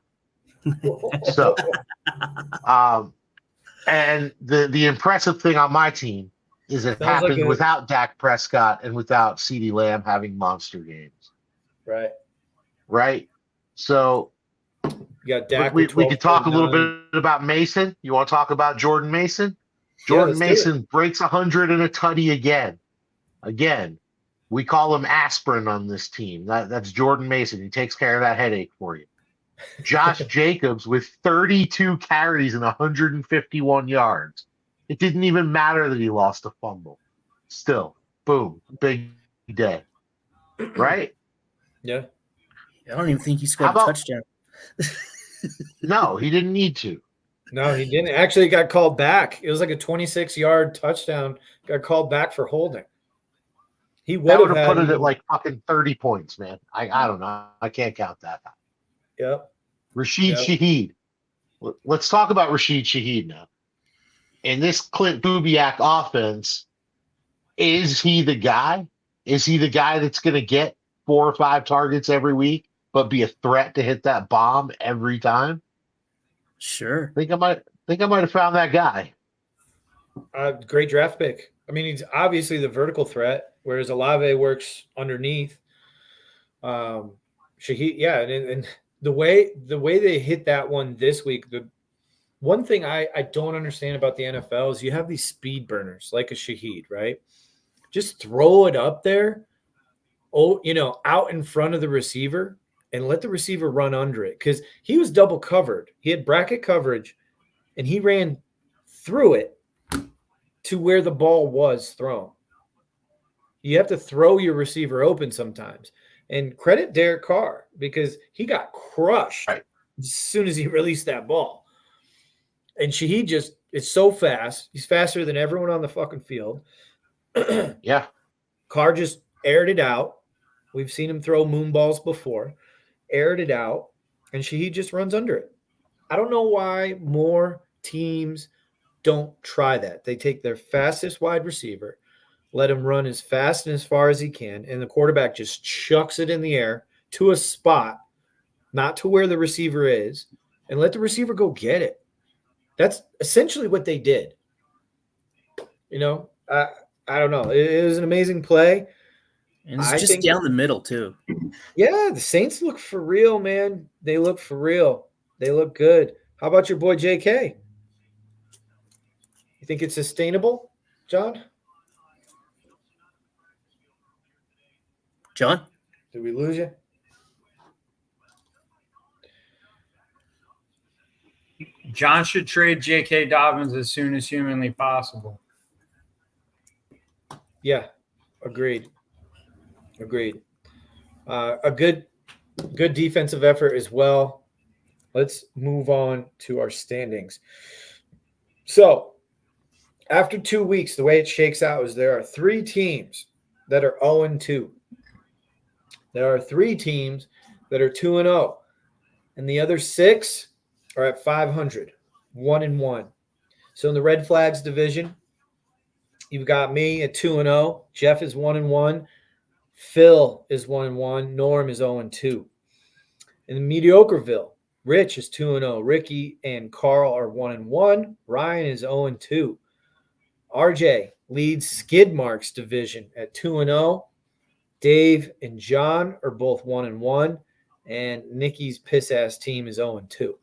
So, and the impressive thing on my team is it happened without Dak Prescott and without CeeDee Lamb having monster games. Right. So you got Dak. We could talk a little bit about Mason. You want to talk about Jordan Mason? Jordan Mason breaks 100 and a tutty again. We call him aspirin on this team. That's Jordan Mason. He takes care of that headache for you. Josh Jacobs with 32 carries and 151 yards. It didn't even matter that he lost a fumble. Still, boom, big day. Right? Yeah. I don't even think he scored a touchdown. No, he didn't need to. No, he didn't. Actually, got called back. It was like a 26-yard touchdown. Got called back for holding. He would have put it at like fucking 30 points, man. I don't know. I can't count that. Yep. Rashid Shaheed. Let's talk about Rashid Shaheed now. In this Clint Kubiak offense, is he the guy? Is he the guy that's going to get 4 or 5 targets every week, but be a threat to hit that bomb every time? Sure. I think I might have found that guy. Great draft pick. I mean, he's obviously the vertical threat, whereas Olave works underneath. Shaheed, yeah, and the way they hit that one this week, the one thing I don't understand about the NFL is you have these speed burners like a Shaheed, right? Just throw it up there, out in front of the receiver and let the receiver run under it because he was double covered. He had bracket coverage, and he ran through it to where the ball was thrown. You have to throw your receiver open sometimes. And credit Derek Carr because he got crushed as soon as he released that ball. And Shaheed just is so fast. He's faster than everyone on the fucking field. Yeah. Carr just aired it out. We've seen him throw moon balls before. Aired it out, and Shaheed just runs under it. I don't know why more teams don't try that. They take their fastest wide receiver, let him run as fast and as far as he can, and the quarterback just chucks it in the air to a spot, not to where the receiver is, and let the receiver go get it. That's essentially what they did. I don't know. It was an amazing play. And it's just down the middle, too. Yeah, the Saints look for real, man. They look for real. They look good. How about your boy JK? You think it's sustainable, John? John? Did we lose you? John should trade J.K. Dobbins as soon as humanly possible. Yeah, agreed. A good defensive effort as well. Let's move on to our standings. So, after 2 weeks, the way it shakes out is there are 3 teams that are 0-2. There are 3 teams that are 2-0, and the other 6 are at 500, 1-1. So in the Red Flags division, you've got me at 2-0. Jeff is 1-1. Phil is 1-1. Norm is 0-2. In Mediocreville, Rich is 2-0. Ricky and Carl are 1-1. Ryan is 0-2. RJ leads Skid Marks division at 2-0. Dave and John are both 1-1. And Nikki's piss ass team is 0-2.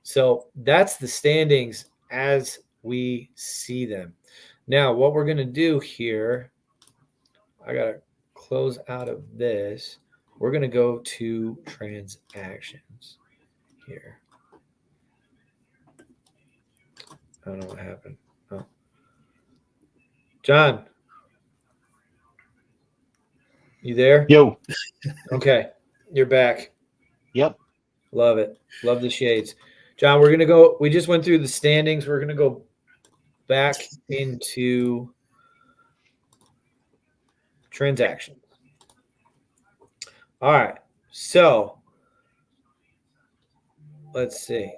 So that's the standings as we see them. Now, what we're going to do here, I got to close out of this. We're going to go to transactions here. I don't know what happened. Oh. John, you there? Yo. Okay, you're back. Yep. Love it. Love the shades. John, we're going to go. We just went through the standings. We're going to go back into transactions. All right. So let's see.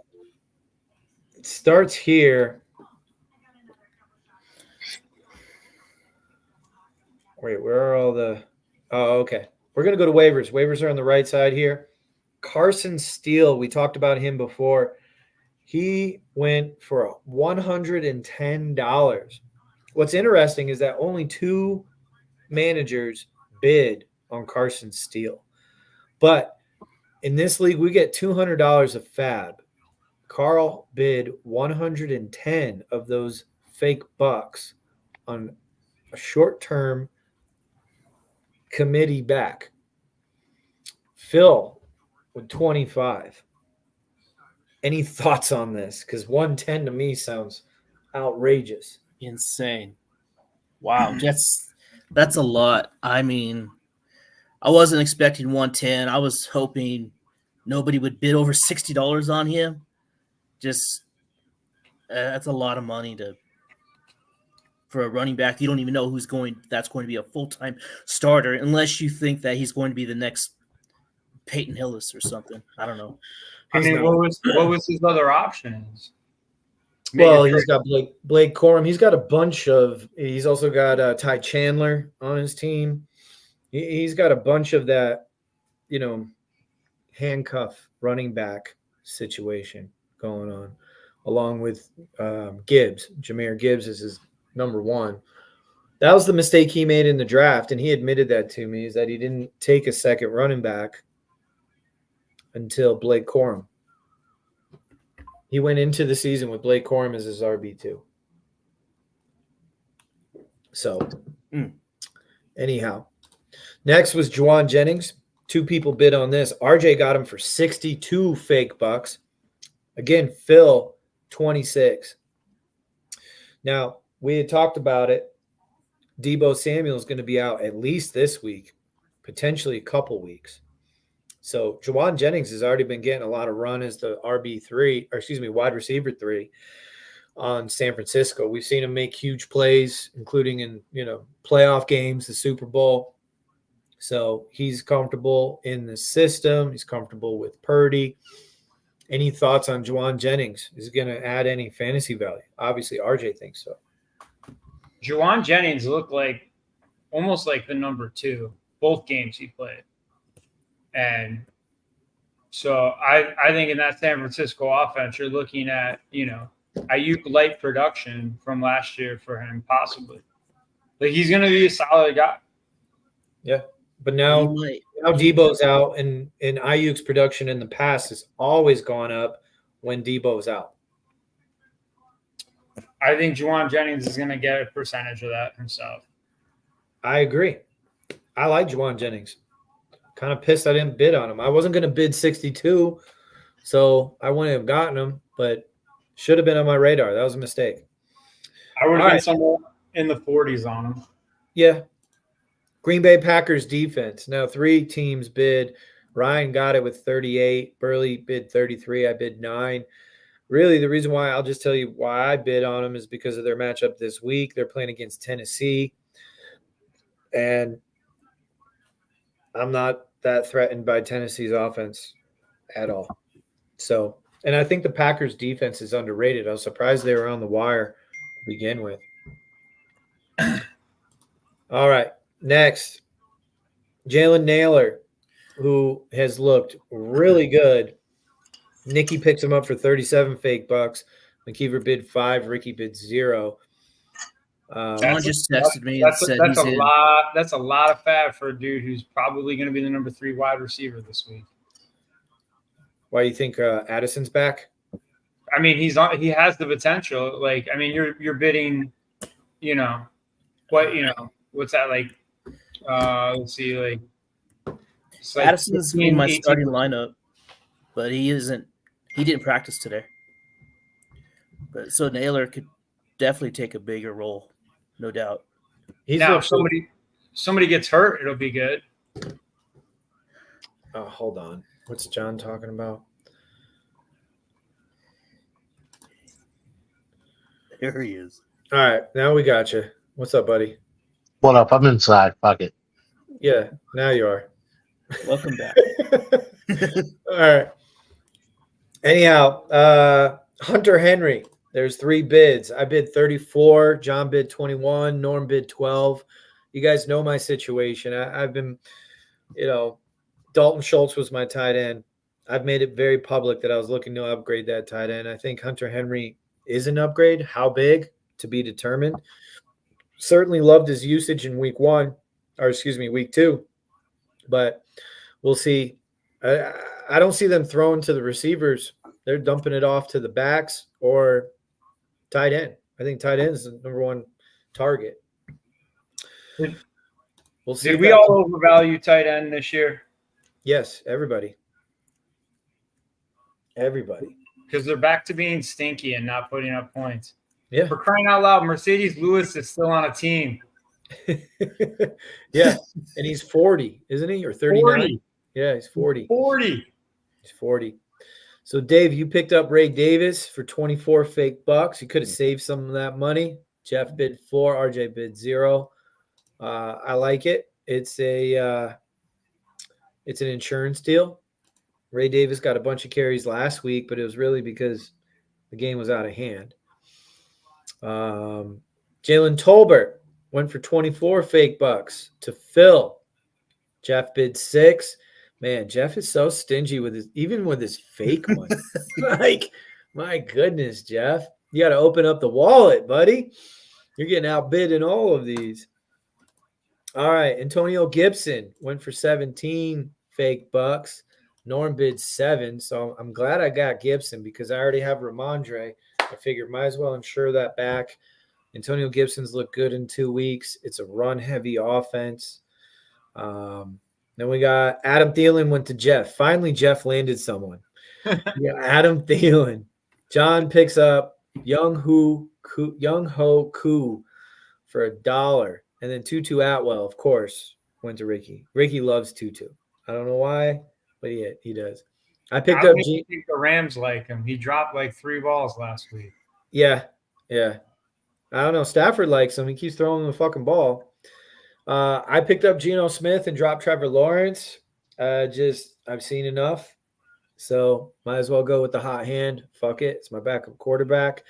It starts here. Wait, where are all the? Oh, okay. We're going to go to waivers. Waivers are on the right side here. Carson Steele, we talked about him before. He went for $110. What's interesting is that only 2 managers bid on Carson Steele. But in this league, we get $200 of fab. Carl bid 110 of those fake bucks on a short-term committee back. Phil with 25. Any thoughts on this? Because 110 to me sounds outrageous. Insane. Wow, that's a lot. I mean, I wasn't expecting 110. I was hoping nobody would bid over $60 on him. Just that's a lot of money for a running back. You don't even know that's going to be a full-time starter unless you think that he's going to be the next Peyton Hillis or something. I don't know. I mean, what was his other options? Well, he's got Blake Corum. He's got a bunch of. He's also got Ty Chandler on his team. He's got a bunch of that, handcuff running back situation going on, along with Gibbs. Jahmyr Gibbs is his number 1. That was the mistake he made in the draft, and he admitted that to me, is that he didn't take a second running back until Blake Corum. He went into the season with Blake Corum as his RB2. So, anyhow. Next was Juwan Jennings. 2 people bid on this. RJ got him for 62 fake bucks. Again, Phil, 26. Now, we had talked about it. Deebo Samuel is going to be out at least this week, potentially a couple weeks. So Juwan Jennings has already been getting a lot of run as the wide receiver 3 on San Francisco. We've seen him make huge plays, including in, playoff games, the Super Bowl. So he's comfortable in the system. He's comfortable with Purdy. Any thoughts on Juwan Jennings? Is he going to add any fantasy value? Obviously, RJ thinks so. Juwan Jennings looked almost like the number 2, both games he played. And so I think in that San Francisco offense, you're looking at, Ayuk light production from last year for him, possibly. He's going to be a solid guy. Yeah. But now Debo's out, and Ayuk's production in the past has always gone up when Debo's out. I think Juwan Jennings is going to get a percentage of that himself. I agree. I like Juwan Jennings. Kind of pissed I didn't bid on him. I wasn't going to bid 62, so I wouldn't have gotten him, but should have been on my radar. That was a mistake. I would have been somewhere in the 40s on him. Yeah. Green Bay Packers defense. Now 3 teams bid. Ryan got it with 38. Burley bid 33. I bid 9. Really, the reason why, I'll just tell you why I bid on them is because of their matchup this week. They're playing against Tennessee. And I'm not that threatened by Tennessee's offense at all. So, and I think the Packers defense is underrated. I was surprised they were on the wire to begin with. All right. Next, Jalen Naylor, who has looked really good. Nikki picks him up for 37 fake bucks. McKeever bid 5. Ricky bid 0. John just texted me and said that's he's a in. lot. That's a lot of fab for a dude who's probably going to be the number 3 wide receiver this week. Why do you think Addison's back? I mean, he has the potential. Like, I mean, you're bidding, what's that like? Let's see, like Addison's 15, in my 18. starting lineup, but he didn't practice today. But so Naylor could definitely take a bigger role, no doubt. Now, if somebody gets hurt, it'll be good. Oh, hold on. What's John talking about? There he is. All right, now we got you. What's up, buddy? What up? I'm inside. Fuck it. Yeah, now you are. Welcome back. All right. Anyhow, Hunter Henry. There's 3 bids. I bid 34. John bid 21. Norm bid 12. You guys know my situation. I've been, Dalton Schultz was my tight end. I've made it very public that I was looking to upgrade that tight end. I think Hunter Henry is an upgrade. How big? To be determined. Certainly loved his usage in week 2. But we'll see. I don't see them throwing to the receivers. They're dumping it off to the backs or tight end. I think tight end is the number 1 target. We'll see. Did we all overvalue tight end this year? Yes, everybody. Everybody. Because they're back to being stinky and not putting up points. Yeah. For crying out loud, Mercedes Lewis is still on a team. Yeah. And he's 40, isn't he? Or 39? 40. Yeah, he's 40. 40. He's 40. So, Dave, you picked up Ray Davis for 24 fake bucks. You could have saved some of that money. Jeff bid 4. RJ bid 0. I like it. It's an insurance deal. Ray Davis got a bunch of carries last week, but it was really because the game was out of hand. Jalen Tolbert went for 24 fake bucks to Phil. Jeff bid 6. Man, Jeff is so stingy with his fake money. Like, my goodness, Jeff. You got to open up the wallet, buddy. You're getting outbid in all of these. All right, Antonio Gibson went for 17 fake bucks. Norm bid 7, so I'm glad I got Gibson because I already have Ramondre. I figured might as well insure that back. Antonio Gibson's looked good in 2 weeks. It's a run-heavy offense. Then we got Adam Thielen went to Jeff. Finally, Jeff landed someone. Yeah, Adam Thielen. John picks up Young Ho Koo for $1. And then Tutu Atwell, of course, went to Ricky. Ricky loves Tutu. I don't know why, but he does. I picked up think the Rams like him. He dropped like 3 balls last week. Yeah. I don't know. Stafford likes him. He keeps throwing him the fucking ball. I picked up Geno Smith and dropped Trevor Lawrence. I've seen enough. So might as well go with the hot hand. Fuck it. It's my backup quarterback.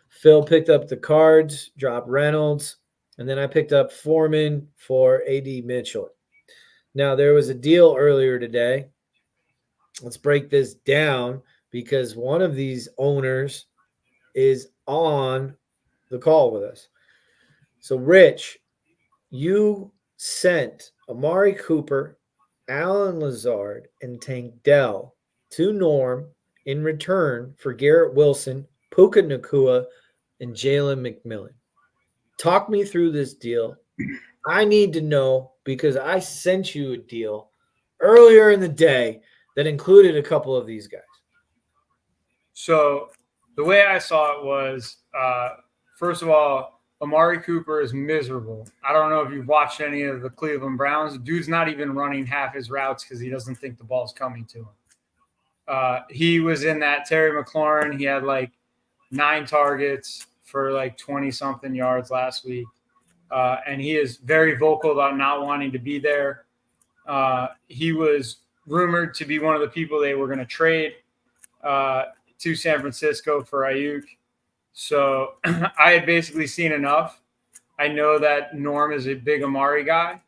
Phil picked up the Cards, dropped Reynolds. And then I picked up Foreman for A.D. Mitchell. Now, there was a deal earlier today. Let's break this down because one of these owners is on the call with us. So, Rich, you sent Amari Cooper, Alan Lazard, and Tank Dell to Norm in return for Garrett Wilson, Puka Nacua, and Jalen McMillan. Talk me through this deal. I need to know because I sent you a deal earlier in the day that included a couple of these guys. So the way I saw it was, first of all, Amari Cooper is miserable. I don't know if you've watched any of the Cleveland Browns. The dude's not even running half his routes because he doesn't think the ball's coming to him. He was in that Terry McLaurin. He had like 9 targets for like 20-something yards last week. and he is very vocal about not wanting to be there. He was rumored to be one of the people they were going to trade to San Francisco for Ayuk. So I had basically seen enough. I know that Norm is a big Amari guy.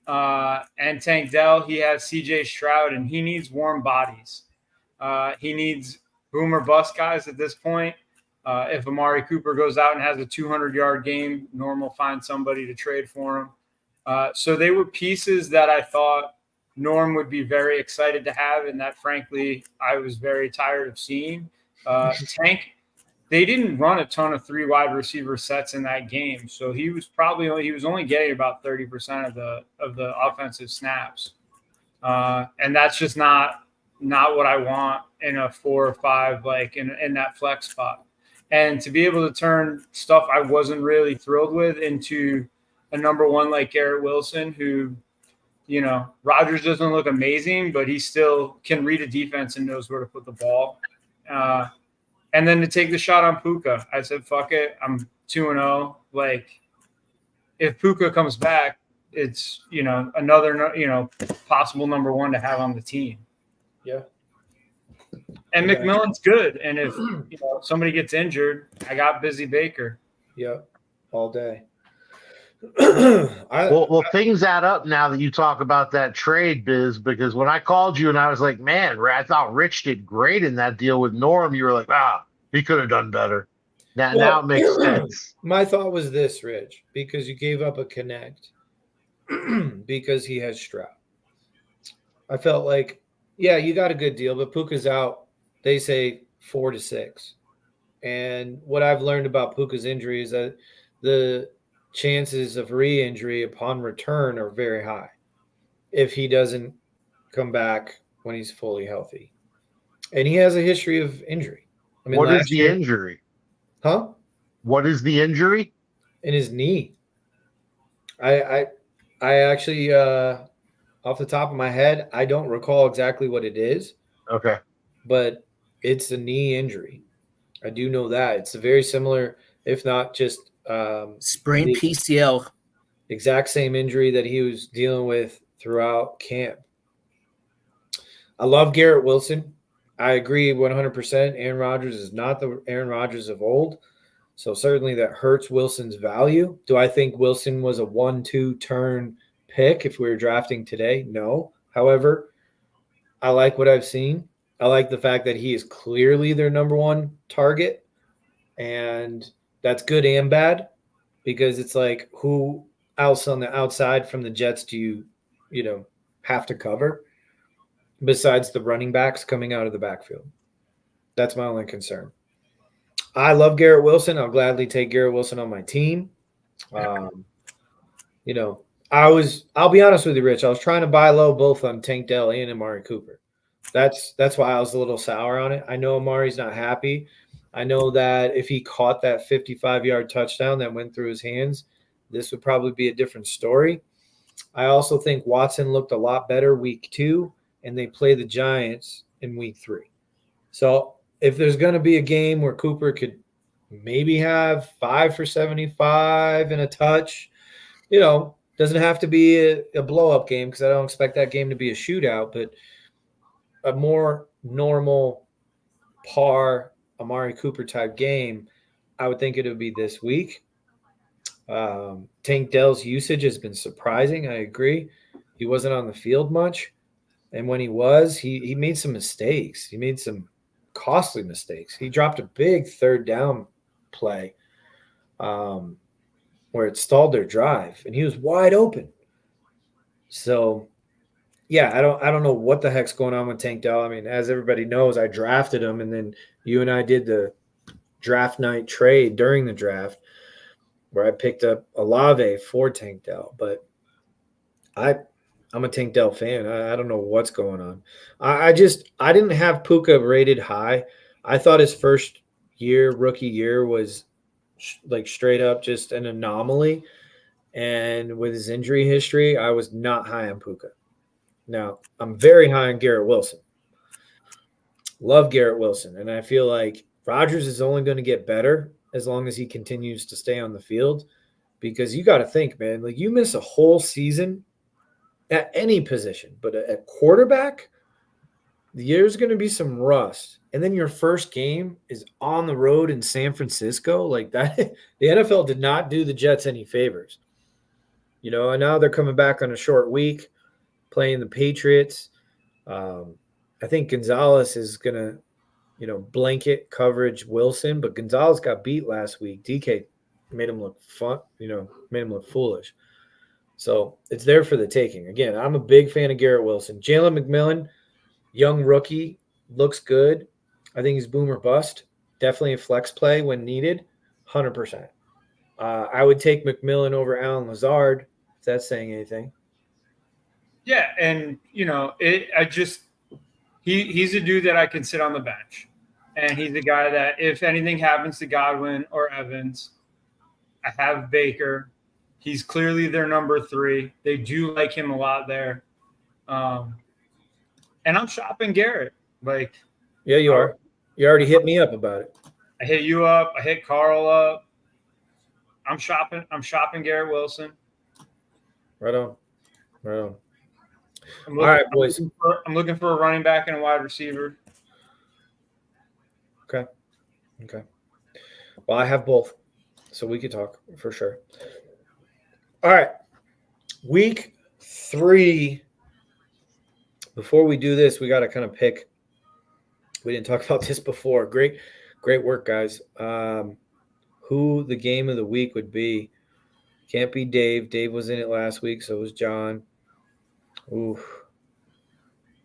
And Tank Dell, he has CJ Stroud, and he needs warm bodies. He needs boomer bust guys at this point. If Amari Cooper goes out and has a 200-yard game, Norm will find somebody to trade for him. So they were pieces that I thought Norm would be very excited to have, and that, frankly, I was very tired of seeing. Tank, they didn't run a ton of 3 wide receiver sets in that game, so he was only getting about 30% of the offensive snaps, and that's just not what I want in a 4 or 5 like in that flex spot. And to be able to turn stuff I wasn't really thrilled with into a number 1 like Garrett Wilson, who, you know, Rodgers doesn't look amazing, but he still can read a defense and knows where to put the ball. And then to take the shot on Puka, I said, fuck it. I'm 2-0. Like, if Puka comes back, it's, you know, another, you know, possible number 1 to have on the team. Yeah. And McMillan's good. And if, you know, somebody gets injured, I got Busy Baker. Yeah. All day. Well, things add up now that you talk about that trade, Biz, because when I called you and I was like, man, I thought Rich did great in that deal with Norm, you were like, he could have done better. Now it makes sense. My thought was this, Rich, because you gave up a connect because he has Stroud. I felt like, yeah, you got a good deal, but Puka's out, they say 4 to 6. And what I've learned about Puka's injury is that the chances of re-injury upon return are very high if he doesn't come back when he's fully healthy. And he has a history of injury. I mean, what is the injury? Huh? What is the injury? In his knee. I actually, off the top of my head, I don't recall exactly what it is. Okay. But it's a knee injury. I do know that. It's a very similar, if not just sprained PCL. Exact same injury that he was dealing with throughout camp. I love Garrett Wilson. I agree 100%. Aaron Rodgers is not the Aaron Rodgers of old. So certainly that hurts Wilson's value. Do I think Wilson was a 1-2 turn pick if we were drafting today? No. However, I like what I've seen. I like the fact that he is clearly their number 1 target. And that's good and bad, because it's like, who else on the outside from the Jets do you have to cover besides the running backs coming out of the backfield? That's my only concern. I love Garrett Wilson. I'll gladly take Garrett Wilson on my team. I'll be honest with you, Rich. I was trying to buy low both on Tank Dell and Amari Cooper. That's why I was a little sour on it. I know Amari's not happy. I know that if he caught that 55-yard touchdown that went through his hands, this would probably be a different story. I also think Watson looked a lot better week 2, and they play the Giants in week 3. So if there's going to be a game where Cooper could maybe have 5 for 75 and a touch, doesn't have to be a blow-up game, because I don't expect that game to be a shootout, but a more normal par Amari Cooper type game, I would think it would be this week. Tank Dell's usage has been surprising. I agree. He wasn't on the field much. And when he was, he made some mistakes. He made some costly mistakes. He dropped a big 3rd down play where it stalled their drive, and he was wide open. So, yeah, I don't know what the heck's going on with Tank Dell. I mean, as everybody knows, I drafted him, and then you and I did the draft night trade during the draft where I picked up Olave for Tank Dell. But I'm a Tank Dell fan. I don't know what's going on. I didn't have Puka rated high. I thought his first year, rookie year, was like straight up just an anomaly. And with his injury history, I was not high on Puka. Now, I'm very high on Garrett Wilson. Love Garrett Wilson. And I feel like Rodgers is only going to get better as long as he continues to stay on the field. because you got to think, man, like you miss a whole season at any position, but at quarterback, there's going to be some rust. And then your first game is on the road in San Francisco. Like that, the NFL did not do the Jets any favors. You know, and now they're coming back on a short week playing the Patriots. I think Gonzalez is going to, you know, blanket coverage Wilson, but Gonzalez got beat last week. DK made him look fun, you know, made him look foolish. So it's there for the taking. Again, I'm a big fan of Garrett Wilson. Jalen McMillan, young rookie, looks good. I think he's boom or bust. Definitely a flex play when needed, 100%. I would take McMillan over Alan Lazard, if that's saying anything. Yeah, and you know, he's a dude that I can sit on the bench, and he's a guy that if anything happens to Godwin or Evans, I have Baker. He's clearly their number 3. They do like him a lot there, and I'm shopping Garrett. Like, Yeah, you are. You already hit me up about it. I hit you up. I hit Carl up. I'm shopping Garrett Wilson. Right on. Right on. All right, boys. I'm looking for a running back and a wide receiver. Okay. Well, I have both, so we could talk for sure. All right. Week 3. Before we do this, we got to kind of pick. We didn't talk about this before. Great work, guys. Who the game of the week would be? Can't be Dave. Dave was in it last week, so was John. Ooh.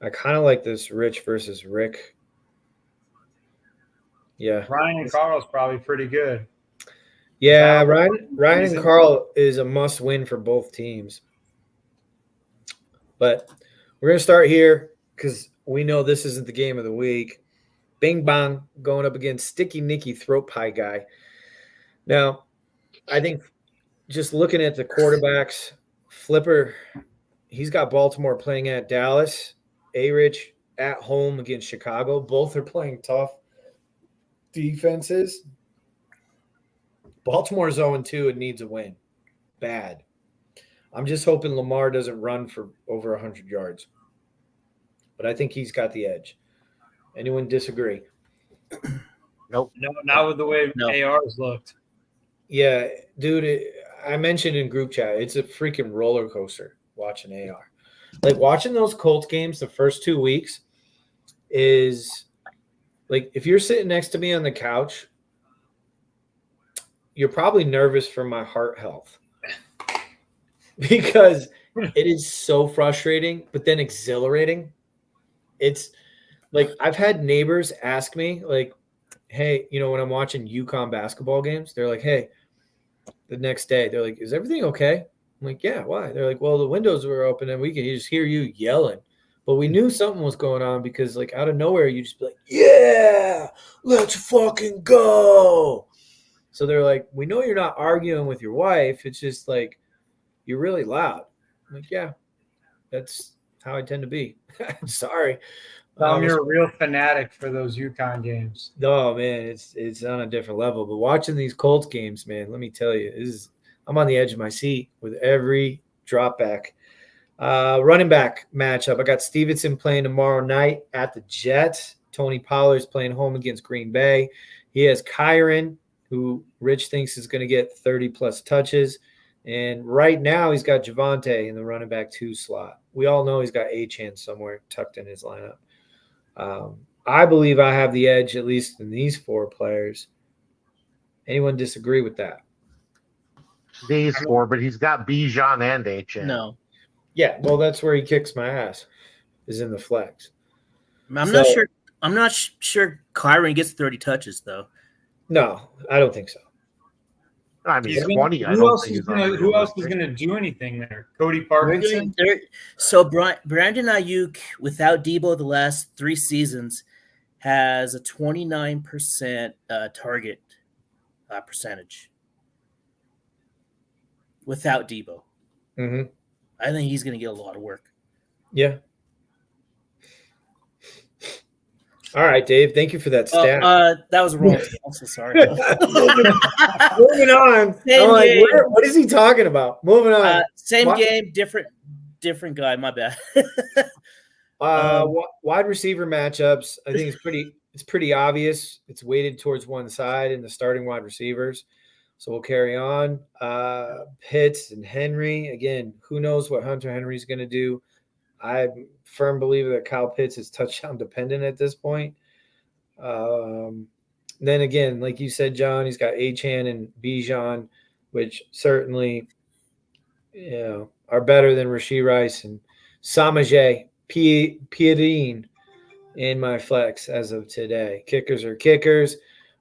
I kind of like this Rich versus Rick. Yeah. Ryan and Carl's probably pretty good. Yeah, Ryan and Carl is a must win for both teams. But we're going to start here because we know this isn't the game of the week. Bing Bong going up against Sticky Nicky Throat Pie Guy. Now, I think just looking at the quarterbacks, Flipper, he's got Baltimore playing at Dallas, A-Rich at home against Chicago. Both are playing tough defenses. Baltimore's 0-2 and needs a win. Bad. I'm just hoping Lamar doesn't run for over 100 yards. But I think he's got the edge. Anyone disagree? Nope. No, not with the way ARs looked. Yeah, dude, I mentioned in group chat, it's a freaking roller coaster watching AR. Like watching those Colts games the first 2 weeks is like if you're sitting next to me on the couch, you're probably nervous for my heart health because it is so frustrating, but then exhilarating. It's like I've had neighbors ask me, like, hey, you know, when I'm watching UConn basketball games, they're like, hey, the next day, they're like, is everything okay? I'm like, yeah, why? They're like, well, the windows were open and we could just hear you yelling. But we knew something was going on because, like, out of nowhere, you just be like, yeah, let's fucking go. So they're like, we know you're not arguing with your wife. It's just like, you're really loud. I'm like, yeah, that's how I tend to be. Sorry. You're a real fanatic for those UConn games. Oh man, it's on a different level. But watching these Colts games, man, let me tell you, I'm on the edge of my seat with every drop back. Running back matchup. I got Stevenson playing tomorrow night at the Jets. Tony Pollard's playing home against Green Bay. He has Kyron, who Rich thinks is going to get 30 plus touches. And right now he's got Javonte in the running back 2 slot. We all know he's got Achane somewhere tucked in his lineup. I believe I have the edge, at least in these 4 players. Anyone disagree with that? These 4, but he's got Bijan and Achane. No. Yeah, well, that's where he kicks my ass, is in the flex. I'm not sure. I'm not sure Kyron gets 30 touches though. No, I don't think so. I mean, I mean, 20. who else is going to do anything there? Cody Parkinson? So Brandon Ayuk, without Debo the last 3 seasons, has a 29% target percentage. Without Debo. Mm-hmm. I think he's going to get a lot of work. Yeah. All right, Dave. Thank you for that stat. That was wrong. I'm so sorry. Moving on. Same I'm like, game. what is he talking about? Moving on. Same What? game, different guy. My bad. Wide receiver matchups. I think it's pretty obvious. It's weighted towards one side in the starting wide receivers. So we'll carry on. Pitts and Henry. Again, who knows what Hunter Henry's going to do? I'm a firm believer that Kyle Pitts is touchdown dependent at this point. Then again, like you said, John, he's got Achane and Bijan, which certainly, are better than Rashee Rice and Samaje Pierine in my flex as of today. Kickers are kickers.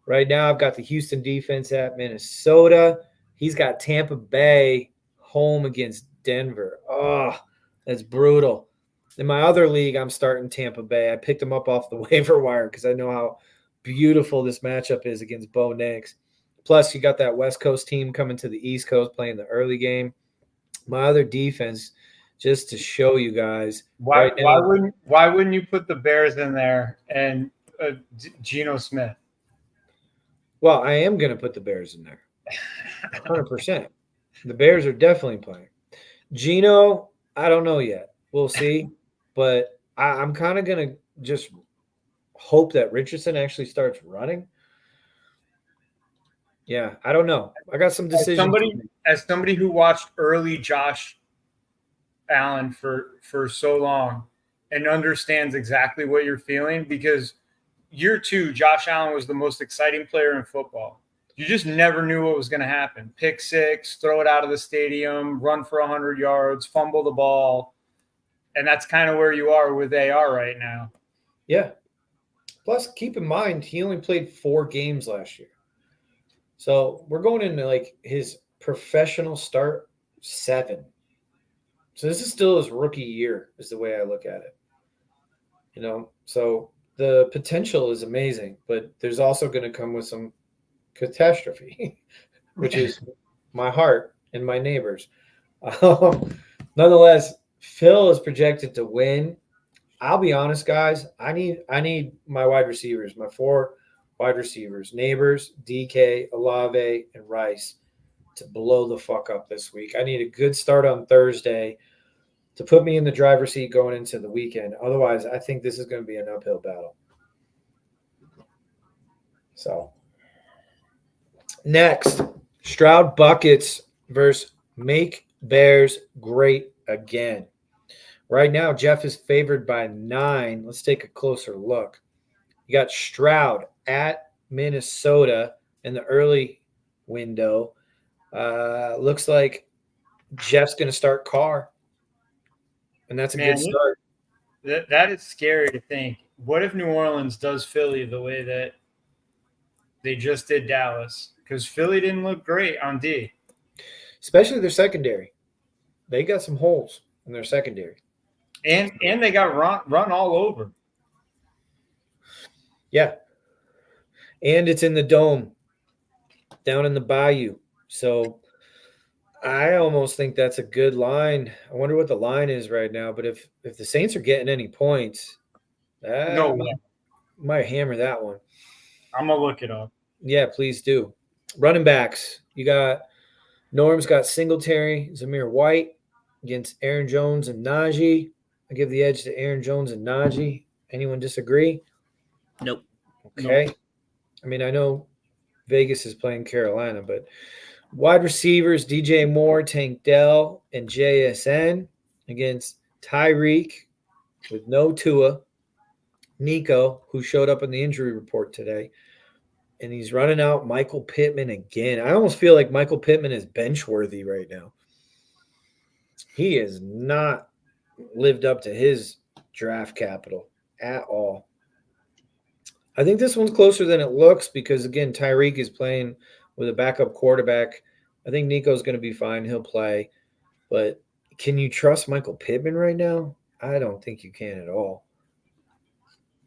Right now, I've got the Houston defense at Minnesota. He's got Tampa Bay home against Denver. Oh, that's brutal. In my other league, I'm starting Tampa Bay. I picked him up off the waiver wire because I know how beautiful this matchup is against Bo Nix. Plus, you got that West Coast team coming to the East Coast playing the early game. My other defense, just to show you guys. Why right why wouldn't you put the Bears in there and Geno Smith? Well, I am going to put the Bears in there. 100%. The Bears are definitely playing. Geno, I don't know yet. We'll see. But I'm kind of going to just hope that Richardson actually starts running. Yeah, I don't know. I got some decisions. As somebody who watched early Josh Allen for so long and understands exactly what you're feeling, because year 2, Josh Allen was the most exciting player in football. You just never knew what was going to happen. Pick six, throw it out of the stadium, run for 100 yards, fumble the ball. And that's kind of where you are with AR right now. Yeah. Plus, keep in mind, he only played 4 games last year. So we're going into like his professional start 7. So this is still his rookie year is the way I look at it. So the potential is amazing, but there's also going to come with some catastrophe, which is my heart and my neighbors. Nonetheless, Phil is projected to win. I'll be honest, guys. I need my wide receivers, my 4 wide receivers, Neighbors, DK, Olave, and Rice to blow the fuck up this week. I need a good start on Thursday to put me in the driver's seat going into the weekend. Otherwise, I think this is going to be an uphill battle. So, next, Stroud Buckets versus Make Bears Great Again. Right now, Jeff is favored by 9. Let's take a closer look. You got Stroud at Minnesota in the early window. Looks like Jeff's going to start Carr, and that's a good start. That is scary to think. What if New Orleans does Philly the way that they just did Dallas? Because Philly didn't look great on D. Especially their secondary. They got some holes in their secondary. And they got run all over. Yeah. And it's in the dome down in the bayou. So I almost think that's a good line. I wonder what the line is right now. But if the Saints are getting any points, might hammer that one. I'm going to look it up. Yeah, please do. Running backs. You got Norm's got Singletary, Zamir White against Aaron Jones and Najee. I give the edge to Aaron Jones and Najee. Anyone disagree? Nope. Okay. Nope. I mean, I know Vegas is playing Carolina, but wide receivers, DJ Moore, Tank Dell, and JSN against Tyreek with no Tua, Nico, who showed up in the injury report today, and he's running out Michael Pittman again. I almost feel like Michael Pittman is bench worthy right now. He is not lived up to his draft capital at all. I think this one's closer than it looks because, again, Tyreek is playing with a backup quarterback. I think Nico's going to be fine. He'll play. But can you trust Michael Pittman right now? I don't think you can at all.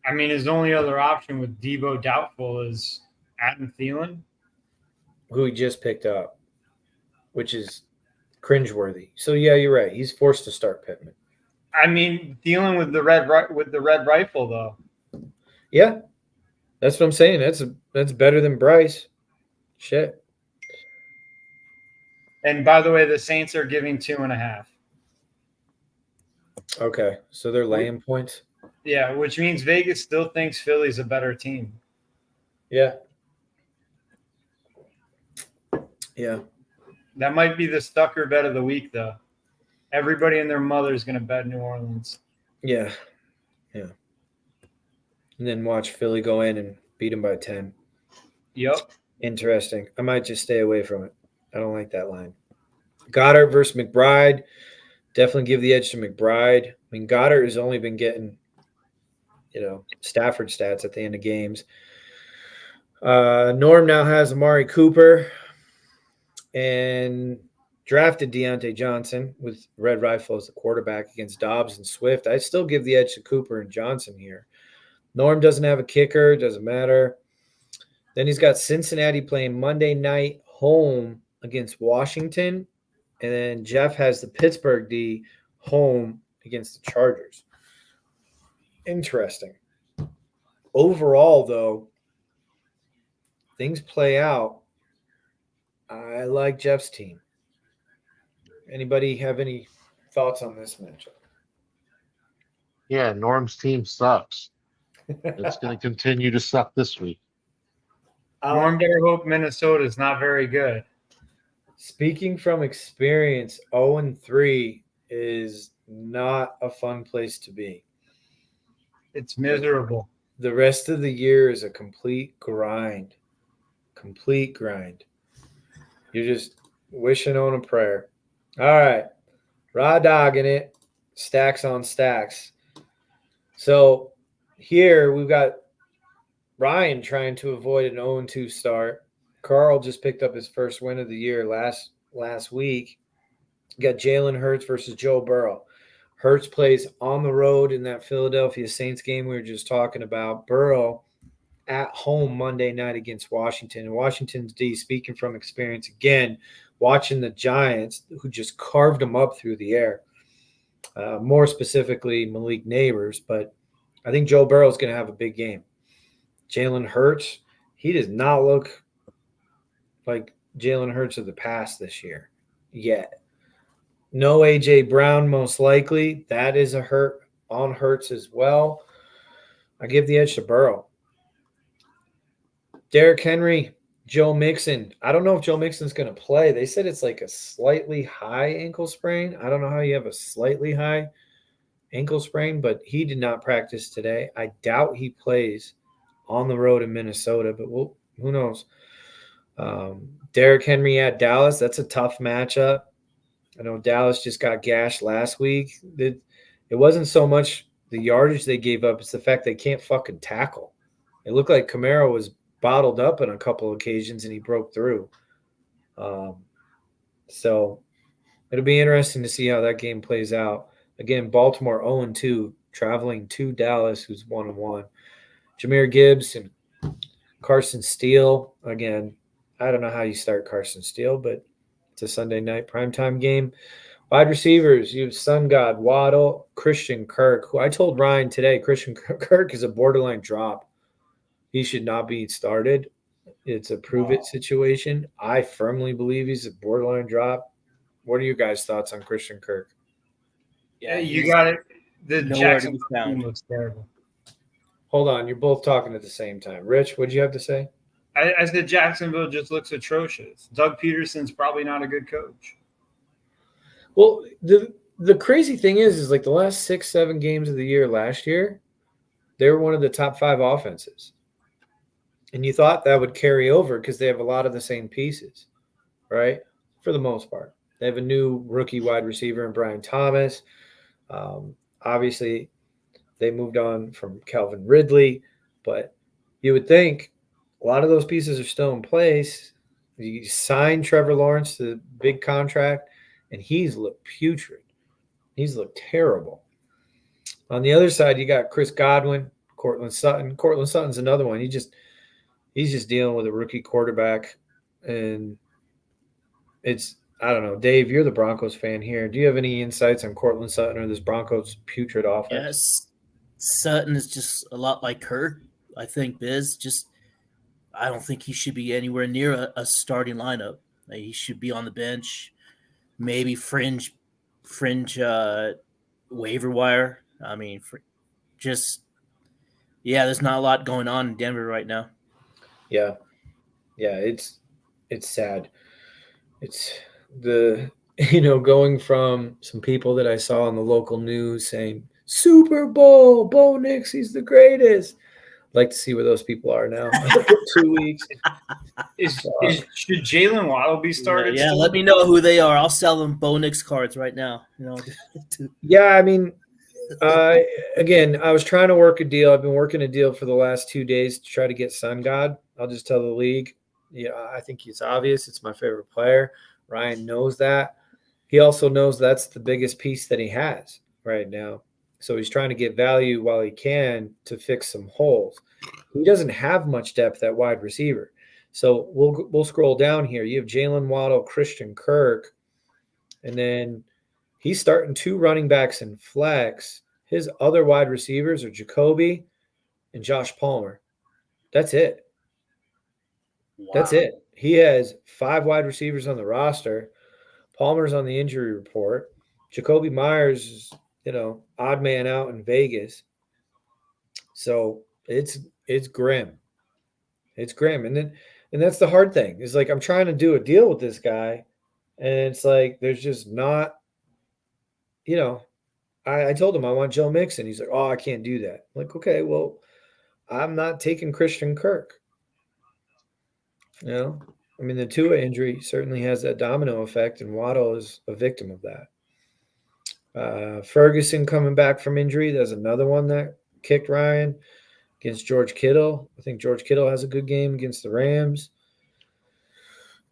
I mean, his only other option with Debo doubtful is Adam Thielen, who he just picked up, which is cringeworthy. So, yeah, you're right. He's forced to start Pittman. I mean, Thielen with the red rifle, though. Yeah, that's what I'm saying. That's better than Bryce. Shit. And by the way, the Saints are giving 2.5. Okay, so they're laying points. Yeah, which means Vegas still thinks Philly's a better team. Yeah. Yeah. That might be the Stucker bet of the week, though. Everybody and their mother is going to bet New Orleans. Yeah. Yeah. And then watch Philly go in and beat them by 10. Yep. Interesting. I might just stay away from it. I don't like that line. Goddard versus McBride. Definitely give the edge to McBride. I mean, Goddard has only been getting, Stafford stats at the end of games. Norm now has Amari Cooper and drafted Deontay Johnson with Red Rifle as the quarterback against Dobbs and Swift. I still give the edge to Cooper and Johnson here. Norm doesn't have a kicker. Doesn't matter. Then he's got Cincinnati playing Monday night home against Washington. And then Jeff has the Pittsburgh D home against the Chargers. Interesting. Overall, though, things play out. I like Jeff's team. Anybody have any thoughts on this matchup? Yeah, Norm's team sucks. It's going to continue to suck this week. Norm better hope Minnesota's not very good. Speaking from experience, 0-3 is not a fun place to be. It's miserable. The rest of the year is a complete grind. Complete grind. You're just wishing on a prayer. All right. Raw dogging it. Stacks on stacks. So here we've got Ryan trying to avoid an 0-2 start. Carl just picked up his first win of the year last week. You got Jalen Hurts versus Joe Burrow. Hurts plays on the road in that Philadelphia Saints game we were just talking about. Burrow at home Monday night against Washington. And Washington's D, speaking from experience again, watching the Giants, who just carved them up through the air. More specifically, Malik Neighbors. But I think Joe Burrow is going to have a big game. Jalen Hurts, he does not look like Jalen Hurts of the past this year yet. No A.J. Brown, most likely. That is a hurt on Hurts as well. I give the edge to Burrow. Derrick Henry, Joe Mixon. I don't know if Joe Mixon's going to play. They said it's like a slightly high ankle sprain. I don't know how you have a slightly high ankle sprain, but he did not practice today. I doubt he plays on the road in Minnesota, but who knows? Derrick Henry at Dallas. That's a tough matchup. I know Dallas just got gashed last week. It wasn't so much the yardage they gave up. It's the fact they can't fucking tackle. It looked like Kamara was bottled up on a couple of occasions and he broke through. So it'll be interesting to see how that game plays out. Again, Baltimore 0-2, traveling to Dallas, who's 1-1. Jahmyr Gibbs and Carson Steele. Again, I don't know how you start Carson Steele, but it's a Sunday night primetime game. Wide receivers, you have Sun God, Waddle, Christian Kirk, who I told Ryan today, Christian Kirk is a borderline drop. He should not be started. It's a prove-it situation. I firmly believe he's a borderline drop. What are your guys' thoughts on Christian Kirk? Yeah, you got it. The nowhere to be Jacksonville found. team looks terrible. Hold on, you're both talking at the same time. Rich, what did you have to say? I said Jacksonville just looks atrocious. Doug Peterson's probably not a good coach. Well, the crazy thing is like the last 6-7 games of the year last year, they were one of the top 5 offenses. And you thought that would carry over because they have a lot of the same pieces, right? For the most part. They have a new rookie wide receiver in Brian Thomas. Obviously, they moved on from Calvin Ridley, but you would think a lot of those pieces are still in place. You signed Trevor Lawrence to the big contract, and he's looked putrid. He's looked terrible. On the other side, you got Chris Godwin, Cortland Sutton. Cortland Sutton's another one. He's just dealing with a rookie quarterback, and I don't know. Dave, you're the Broncos fan here. Do you have any insights on Cortland Sutton or this Broncos putrid offense? Yes. Sutton is just a lot like Kirk. I think Biz just I don't think he should be anywhere near a starting lineup. Like, he should be on the bench, maybe fringe waiver wire. I mean, just there's not a lot going on in Denver right now. Yeah. Yeah, it's sad. It's the going from some people that I saw on the local news saying Super Bowl, Bo Nix, he's the greatest. I'd like to see where those people are now after 2 weeks. Should Jalen Waddle be started? Yeah, still? let me know who they are. I'll sell them Bo Nix cards right now. Yeah, I mean, again, I was trying to work a deal. I've been working a deal for the last 2 days to try to get Sun God. I'll just tell the league. Yeah, I think it's obvious. It's my favorite player. Ryan knows that. He also knows that's the biggest piece that he has right now. So he's trying to get value while he can to fix some holes. He doesn't have much depth at wide receiver. So we'll scroll down here. You have Jalen Waddle, Christian Kirk, and then he's starting 2 running backs in flex. His other wide receivers are Jacoby and Josh Palmer. That's it. Wow. That's it. He has 5 wide receivers on the roster. Palmer's on the injury report. Jacoby Myers is, odd man out in Vegas. So it's grim. It's grim. And that's the hard thing. It's like I'm trying to do a deal with this guy, and it's like there's just not, I told him I want Joe Mixon. He's like, oh, I can't do that. I'm like, okay, well, I'm not taking Christian Kirk. I mean, the Tua injury certainly has that domino effect, and Waddle is a victim of that. Ferguson coming back from injury. There's another one that kicked Ryan against George Kittle. I think George Kittle has a good game against the Rams.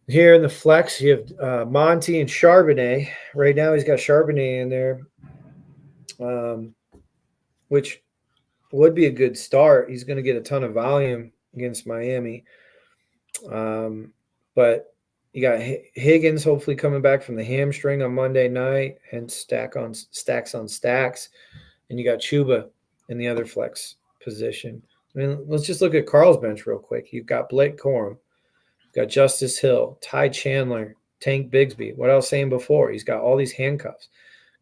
Here in the flex, you have Monty and Charbonnet. Right now, he's got Charbonnet in there, which would be a good start. He's going to get a ton of volume against Miami. But you got Higgins hopefully coming back from the hamstring on Monday night, and stacks on stacks. And you got Chuba in the other flex position. I mean, let's just look at Carl's bench real quick. You've got Blake Corum, you've got Justice Hill, Ty Chandler, Tank Bigsby. What I was saying before, he's got all these handcuffs.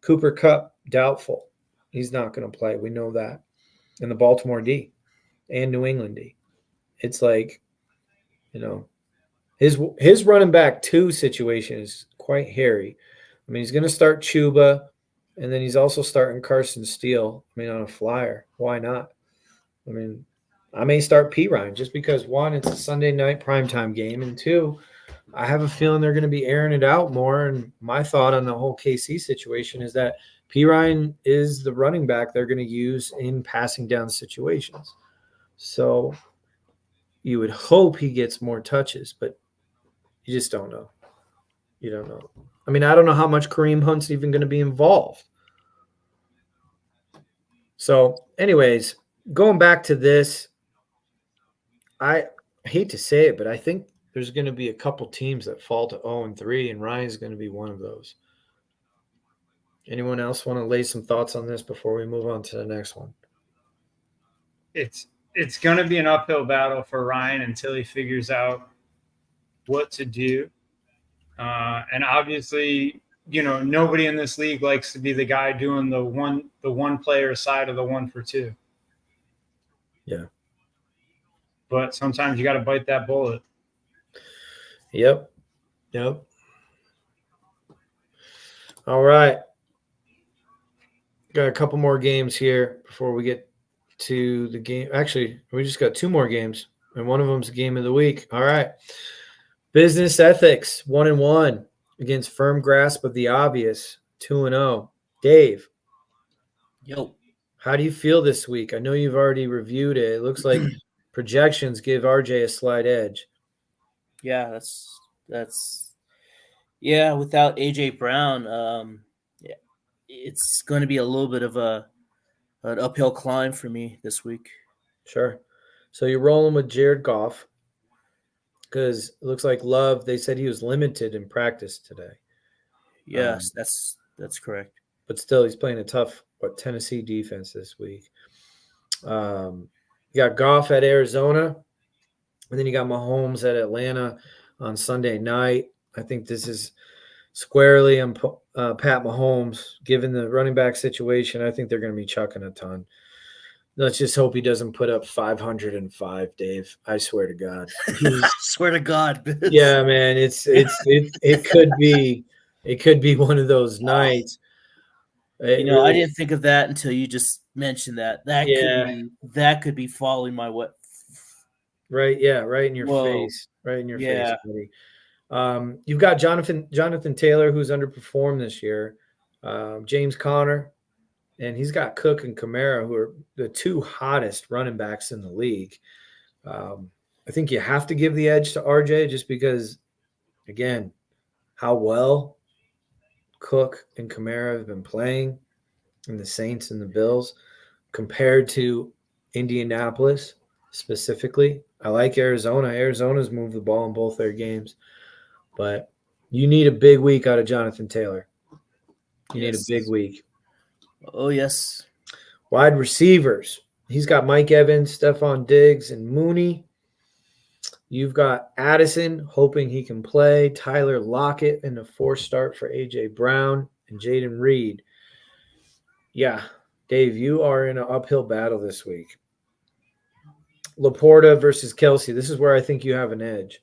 Cooper Kupp, doubtful. He's not going to play. We know that. And the Baltimore D and New England D. It's like, his running back 2 situation is quite hairy. I mean, he's going to start Chuba, and then he's also starting Carson Steele. I mean, on a flyer. Why not? I mean, I may start P. Ryan just because, 1, it's a Sunday night primetime game, and 2, I have a feeling they're going to be airing it out more. And my thought on the whole KC situation is that P. Ryan is the running back they're going to use in passing down situations. So you would hope he gets more touches, but you just don't know. You don't know. I mean, I don't know how much Kareem Hunt's even going to be involved. So, anyways, going back to this, I hate to say it, but I think there's going to be a couple teams that fall to 0-3, and Ryan's going to be one of those. Anyone else want to lay some thoughts on this before we move on to the next one? It's going to be an uphill battle for Ryan until he figures out what to do. And obviously, nobody in this league likes to be the guy doing the one player side of the 1 for 2. Yeah. But sometimes you got to bite that bullet. Yep. All right. Got a couple more games here before we get to the game. Actually, we just got 2 more games, and one of them's the game of the week. All right. Business Ethics, 1-1 against Firm Grasp of the Obvious, 2-0. Dave. Yo. How do you feel this week? I know you've already reviewed it. It looks like projections give RJ a slight edge. Yeah, that's without AJ Brown, it's going to be a little bit of an uphill climb for me this week. Sure. So you're rolling with Jared Goff because it looks like Love, they said he was limited in practice today. Yes, that's correct. But still, he's playing a tough Tennessee defense this week. You got Goff at Arizona, and then you got Mahomes at Atlanta on Sunday night. I think this is squarely on Pat Mahomes. Given the running back situation, I think they're going to be chucking a ton. Let's just hope he doesn't put up 505, Dave. I swear to God. I swear to God. Biz. Yeah, man, it could be one of those nights. You know, I didn't think of that until you just mentioned that. That could be falling my way. Right, yeah, right in your Whoa. face. Right in your face, Yeah. buddy. You've got Jonathan Taylor, who's underperformed this year. James Conner, and he's got Cook and Kamara, who are the two hottest running backs in the league. I think you have to give the edge to RJ just because, again, how well Cook and Kamara have been playing in the Saints and the Bills compared to Indianapolis specifically. I like Arizona. Arizona's moved the ball in both their games. But you need a big week out of Jonathan Taylor. You need a big week. Oh, yes. Wide receivers. He's got Mike Evans, Stephon Diggs, and Mooney. You've got Addison, hoping he can play. Tyler Lockett in the 4th start for A.J. Brown and Jaden Reed. Yeah, Dave, you are in an uphill battle this week. Laporta versus Kelsey. This is where I think you have an edge.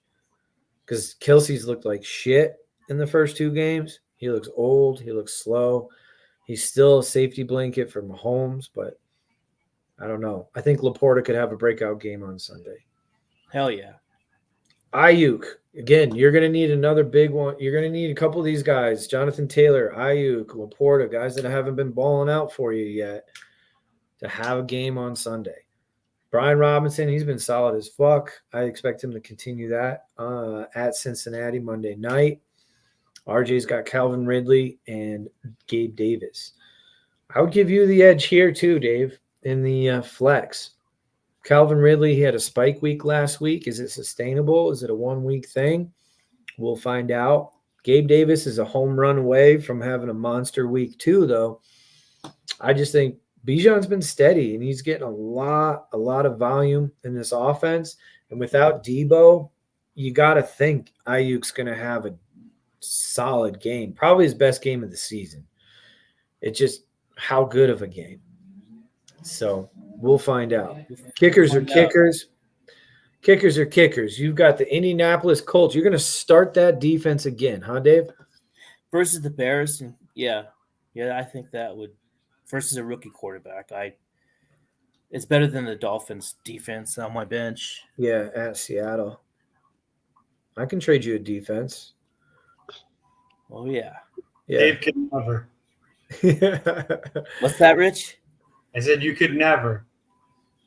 Because Kelsey's looked like shit in the first 2 games. He looks old. He looks slow. He's still a safety blanket for Mahomes, but I don't know. I think Laporta could have a breakout game on Sunday. Hell yeah. Ayuk. Again, you're going to need another big one. You're going to need a couple of these guys. Jonathan Taylor, Ayuk, Laporta, guys that haven't been balling out for you yet to have a game on Sunday. Brian Robinson, he's been solid as fuck. I expect him to continue that at Cincinnati Monday night. RJ's got Calvin Ridley and Gabe Davis. I would give you the edge here too, Dave, in the flex. Calvin Ridley, he had a spike week last week. Is it sustainable? Is it a 1-week thing? We'll find out. Gabe Davis is a home run away from having a monster week too, though. I just think Bijan's been steady, and he's getting a lot of volume in this offense. And without Debo, you got to think Ayuk's going to have a solid game, probably his best game of the season. It's just how good of a game. So we'll find out. Kickers are kickers. Kickers are kickers. You've got the Indianapolis Colts. You're going to start that defense again, huh, Dave? Versus the Bears, yeah, I think that would. Versus a rookie quarterback, it's better than the Dolphins' defense on my bench. Yeah, at Seattle. I can trade you a defense. Oh yeah. Dave could never. What's that, Rich? I said you could never.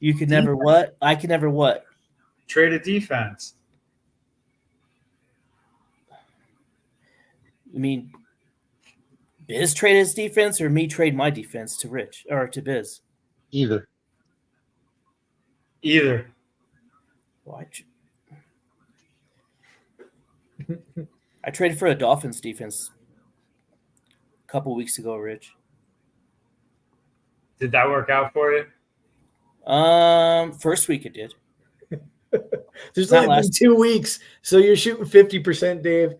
You could never what? I could never what? Trade a defense. You mean Biz trade his defense or me trade my defense to Rich or to Biz? Either. Well, I traded for a Dolphins defense a couple weeks ago, Rich. Did that work out for you? First week it did. There's only been 2 weeks, so you're shooting 50%, Dave.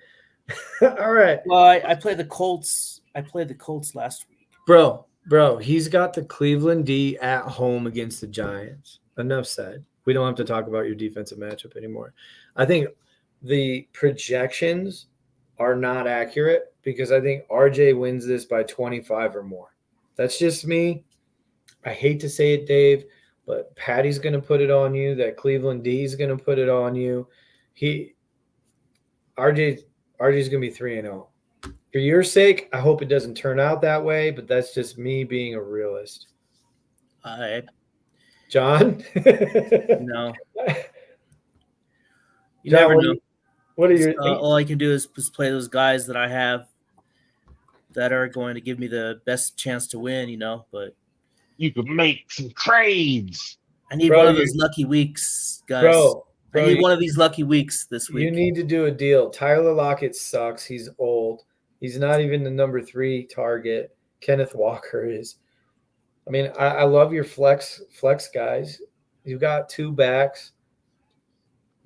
All right. Well, I played the Colts. I played the Colts last week. Bro, he's got the Cleveland D at home against the Giants. Enough said. We don't have to talk about your defensive matchup anymore. I think the projections are not accurate because I think RJ wins this by 25 or more. That's just me. I hate to say it, Dave, but Patty's going to put it on you. That Cleveland D is going to put it on you. RJ's going to be 3-0. For your sake, I hope it doesn't turn out that way, but that's just me being a realist. John? No. You John, never know. What are your all I can do is just play those guys that I have that are going to give me the best chance to win, but You could make some trades. I need one of those lucky weeks, guys. I need one of these lucky weeks this week. You need to do a deal. Tyler Lockett sucks. He's old. He's not even the number 3 target. Kenneth Walker is. I mean, I love your flex guys. You got two backs.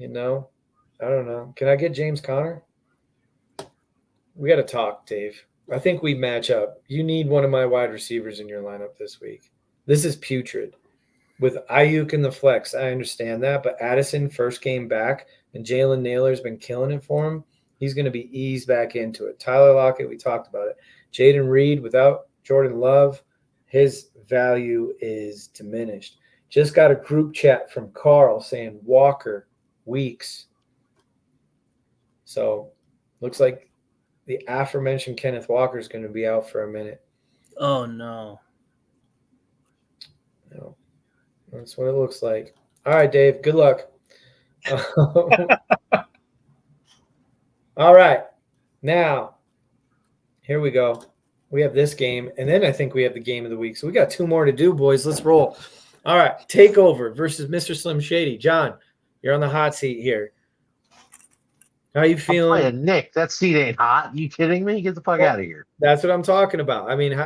I don't know. Can I get James Conner? We got to talk, Dave. I think we match up. You need one of my wide receivers in your lineup this week. This is putrid. With Ayuk in the flex, I understand that, but Addison, first game back, and Jalen Naylor's been killing it for him. He's going to be eased back into it. Tyler Lockett, we talked about it. Jaden Reed, without Jordan Love, his value is diminished. Just got a group chat from Carl saying Walker, Weeks. So looks like the aforementioned Kenneth Walker is going to be out for a minute. Oh, no. No, that's what it looks like. All right, Dave, good luck. All right, now here we go. We have this game, and then I think we have the game of the week. So we got two more to do, boys. Let's roll. All right, Takeover versus Mr. Slim Shady. John, you're on the hot seat here. How you feeling? I'm playing Nick, that seat ain't hot. You kidding me? Get the fuck out of here. That's what I'm talking about. I mean,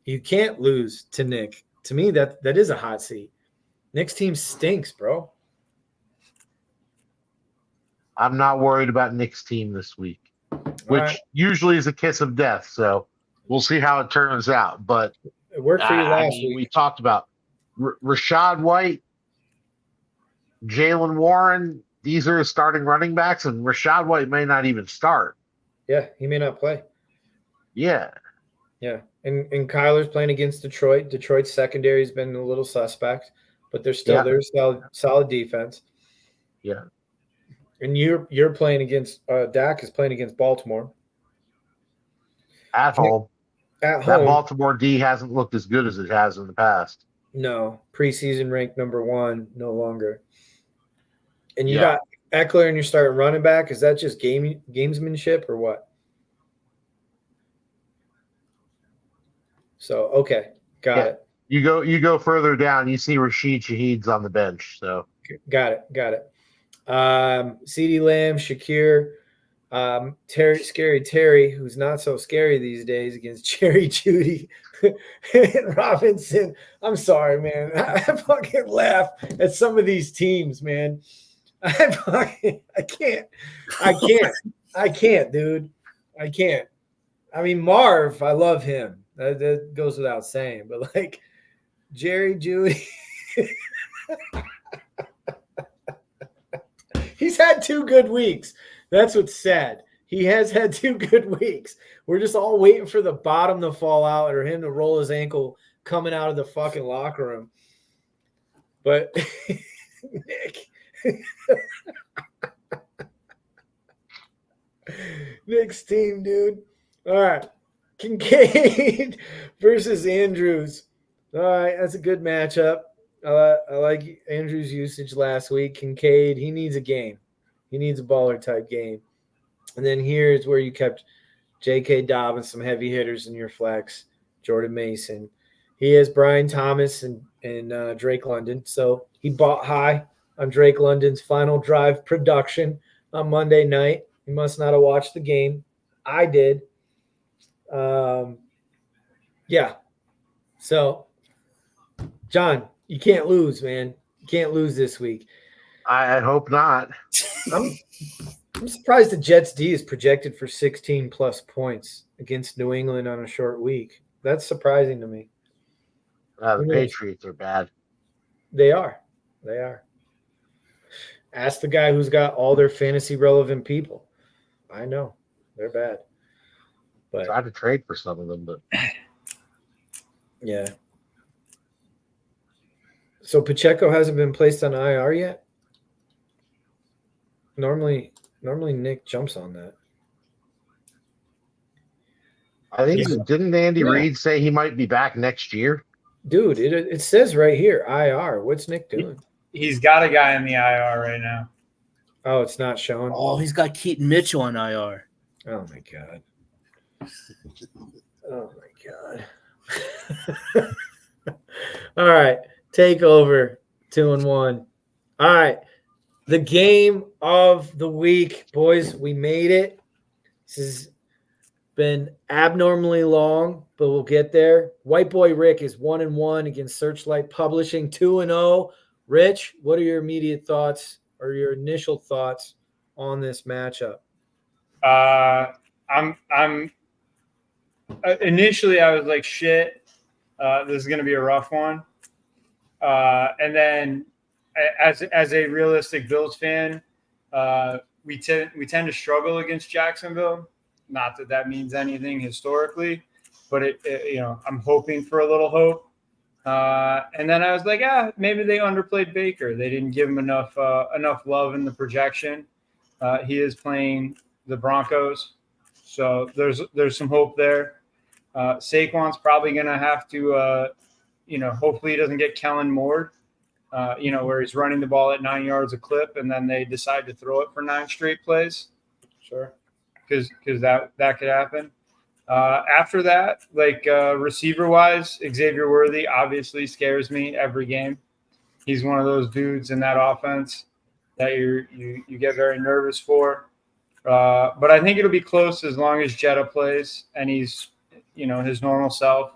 you can't lose to Nick. To me, that is a hot seat. Nick's team stinks, bro. I'm not worried about Nick's team this week, which right. usually is a kiss of death. So we'll see how it turns out. But It worked for you last week. we talked about Rashad White, Jalen Warren. These are starting running backs, and Rashad White may not even start. Yeah, he may not play. Yeah. Yeah. And Kyler's playing against Detroit. Detroit's secondary has been a little suspect, but they're still there's solid defense. Yeah. And you're playing against Dak is playing against Baltimore. At home. At That home. Baltimore D hasn't looked as good as it has in the past. No. Preseason ranked number 1, no longer. And you got Eckler and you're starting running back. Is that just gamesmanship or what? So okay, got it. You go further down, you see Rashid Shaheed's on the bench. So got it. CeeDee Lamb, Shakir, Terry, who's not so scary these days against Jerry Jeudy and Robinson. I'm sorry, man. I fucking laugh at some of these teams, man. I can't, dude. I can't. I mean, Marv, I love him. That goes without saying. But like Jerry Jeudy, he's had 2 good weeks. That's what's sad. He has had 2 good weeks. We're just all waiting for the bottom to fall out or him to roll his ankle coming out of the fucking locker room. But Nick. Nick's team, dude. All right. Kincaid versus Andrews. All right. That's a good matchup. I like Andrews' usage last week. Kincaid, he needs a game. He needs a baller type game. And then here's where you kept J.K. Dobbins, some heavy hitters in your flex. Jordan Mason. He has Brian Thomas and Drake London. So he bought high on Drake London's final drive production on Monday night. He must not have watched the game. I did. Yeah. So, John, you can't lose, man. You can't lose this week. I hope not. I'm surprised the Jets D is projected for 16 plus points against New England on a short week. That's surprising to me. The Patriots are bad. They are. Ask the guy who's got all their fantasy relevant people. I know they're bad. But tried to trade for some of them, but yeah. So Pacheco hasn't been placed on IR yet. Normally Nick jumps on that. I think didn't Andy Reid say he might be back next year? Dude, it says right here IR. What's Nick doing? He's got a guy in the IR right now. Oh, it's not showing. Oh, he's got Keaton Mitchell on IR. Oh my god. Oh my god. All right, take over 2-1. All right, the game of the week, boys. We made it. This has been abnormally long, but we'll get there. White Boy Rick is 1-1 against Searchlight Publishing. 2-0. Rich, what are your immediate thoughts or your initial thoughts on this matchup? I'm initially I was like, shit, this is gonna be a rough one. And then as a realistic Bills fan, we tend to struggle against Jacksonville. Not that that means anything historically, but I'm hoping for a little hope. And then I was like, maybe they underplayed Baker. They didn't give him enough love in the projection. He is playing the Broncos, so there's some hope there. Saquon's probably going to have to, hopefully he doesn't get Kellen Moore, where he's running the ball at 9 yards a clip, and then they decide to throw it for 9 straight plays. Sure. Because that could happen. After that, receiver-wise, Xavier Worthy obviously scares me every game. He's one of those dudes in that offense that you get very nervous for. But I think it'll be close as long as Jetta plays and he's, his normal self.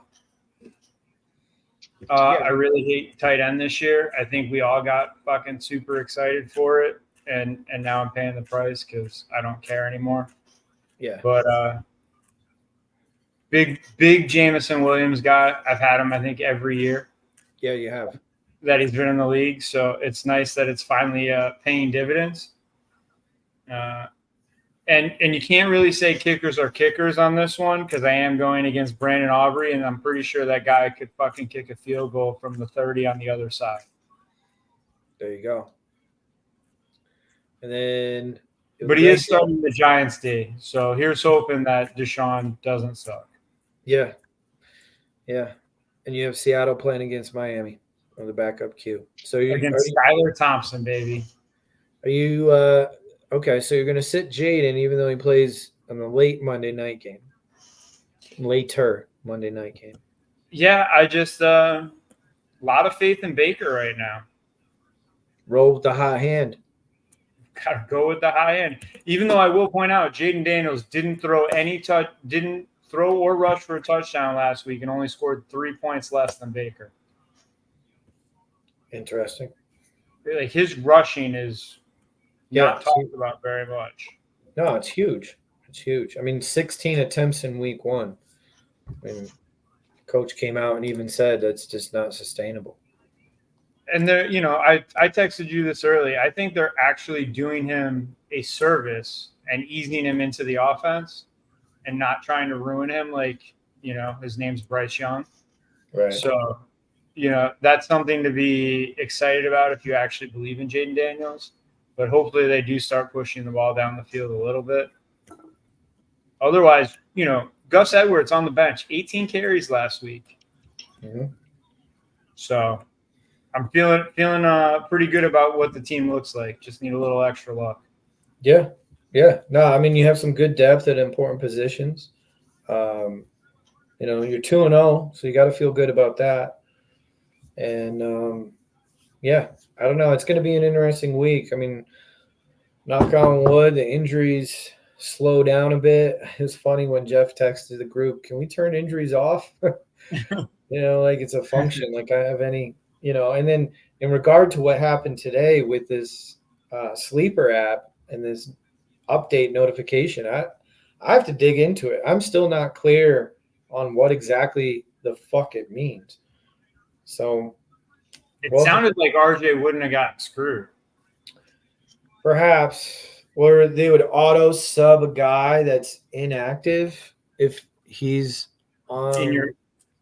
I really hate tight end this year. I think we all got fucking super excited for it, and now I'm paying the price because I don't care anymore. Yeah. But big Jameson Williams guy. I've had him, I think, every year. Yeah, you have. That he's been in the league. So it's nice that it's finally paying dividends. And you can't really say kickers are kickers on this one because I am going against Brandon Aubrey, and I'm pretty sure that guy could fucking kick a field goal from the 30 on the other side. There you go. And then But he is starting the Giants D. So here's hoping that Deshaun doesn't suck. Yeah. Yeah. And you have Seattle playing against Miami on the backup queue. So you against Skylar Thompson, baby. Are you okay? So you're going to sit Jaden even though he plays on the late Monday night game, later Monday night game. Yeah, I just a lot of faith in Baker right now. Roll with the hot hand. Gotta go with the high end. Even though I will point out, Jaden Daniels didn't throw or rush for a touchdown last week and only scored 3 points less than Baker. Interesting. Like his rushing is not talked about very much. No, it's huge. It's huge. I mean, 16 attempts in week 1. I mean, coach came out and even said that's just not sustainable. And I texted you this early. I think they're actually doing him a service and easing him into the offense and not trying to ruin him. Like, his name's Bryce Young. Right. So, that's something to be excited about if you actually believe in Jaden Daniels. But hopefully they do start pushing the ball down the field a little bit. Otherwise, Gus Edwards on the bench, 18 carries last week. Mm-hmm. So I'm feeling pretty good about what the team looks like. Just need a little extra luck. Yeah. Yeah. No, I mean, you have some good depth at important positions. You're 2-0, so you got to feel good about that. And, I don't know. It's going to be an interesting week. I mean, knock on wood, the injuries slow down a bit. It's funny when Jeff texted the group, can we turn injuries off? Like it's a function. Like I have any, and then in regard to what happened today with this sleeper app and this update notification, I have to dig into it. I'm still not clear on what exactly the fuck it means. So it sounded like RJ wouldn't have gotten screwed. Perhaps, or they would auto sub a guy that's inactive if he's on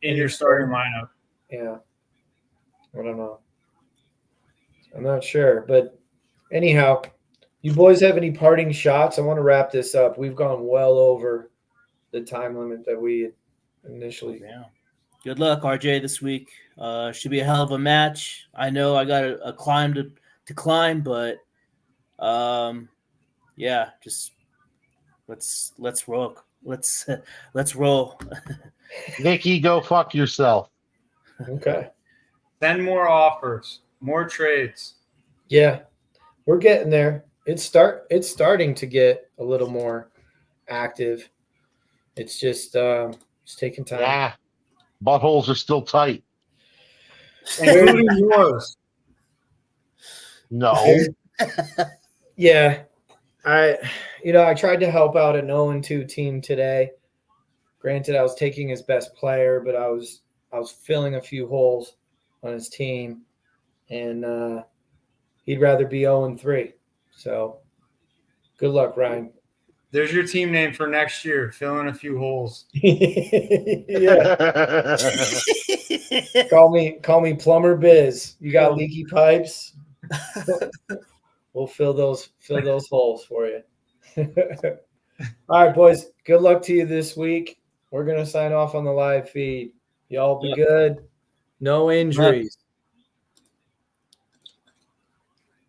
in your starting lineup. Yeah, I don't know. I'm not sure, but anyhow, you boys have any parting shots? I want to wrap this up. We've gone well over the time limit that we initially. Yeah. Good luck, RJ, this week. Should be a hell of a match. I know I got a climb to climb, but just let's roll. Let's roll. Nikki, go fuck yourself. Okay. Send more offers, more trades. Yeah, we're getting there. It's starting to get a little more active. It's just it's taking time. Yeah, buttholes are still tight. Including yours. No. Yeah. I tried to help out an 0-2 team today. Granted, I was taking his best player, but I was filling a few holes on his team, and he'd rather be 0-3. So, good luck, Ryan. There's your team name for next year. Fill in a few holes. Yeah, call me Plumber Biz. You got leaky pipes? We'll fill those holes for you. All right, boys. Good luck to you this week. We're gonna sign off on the live feed. Y'all be good. No injuries.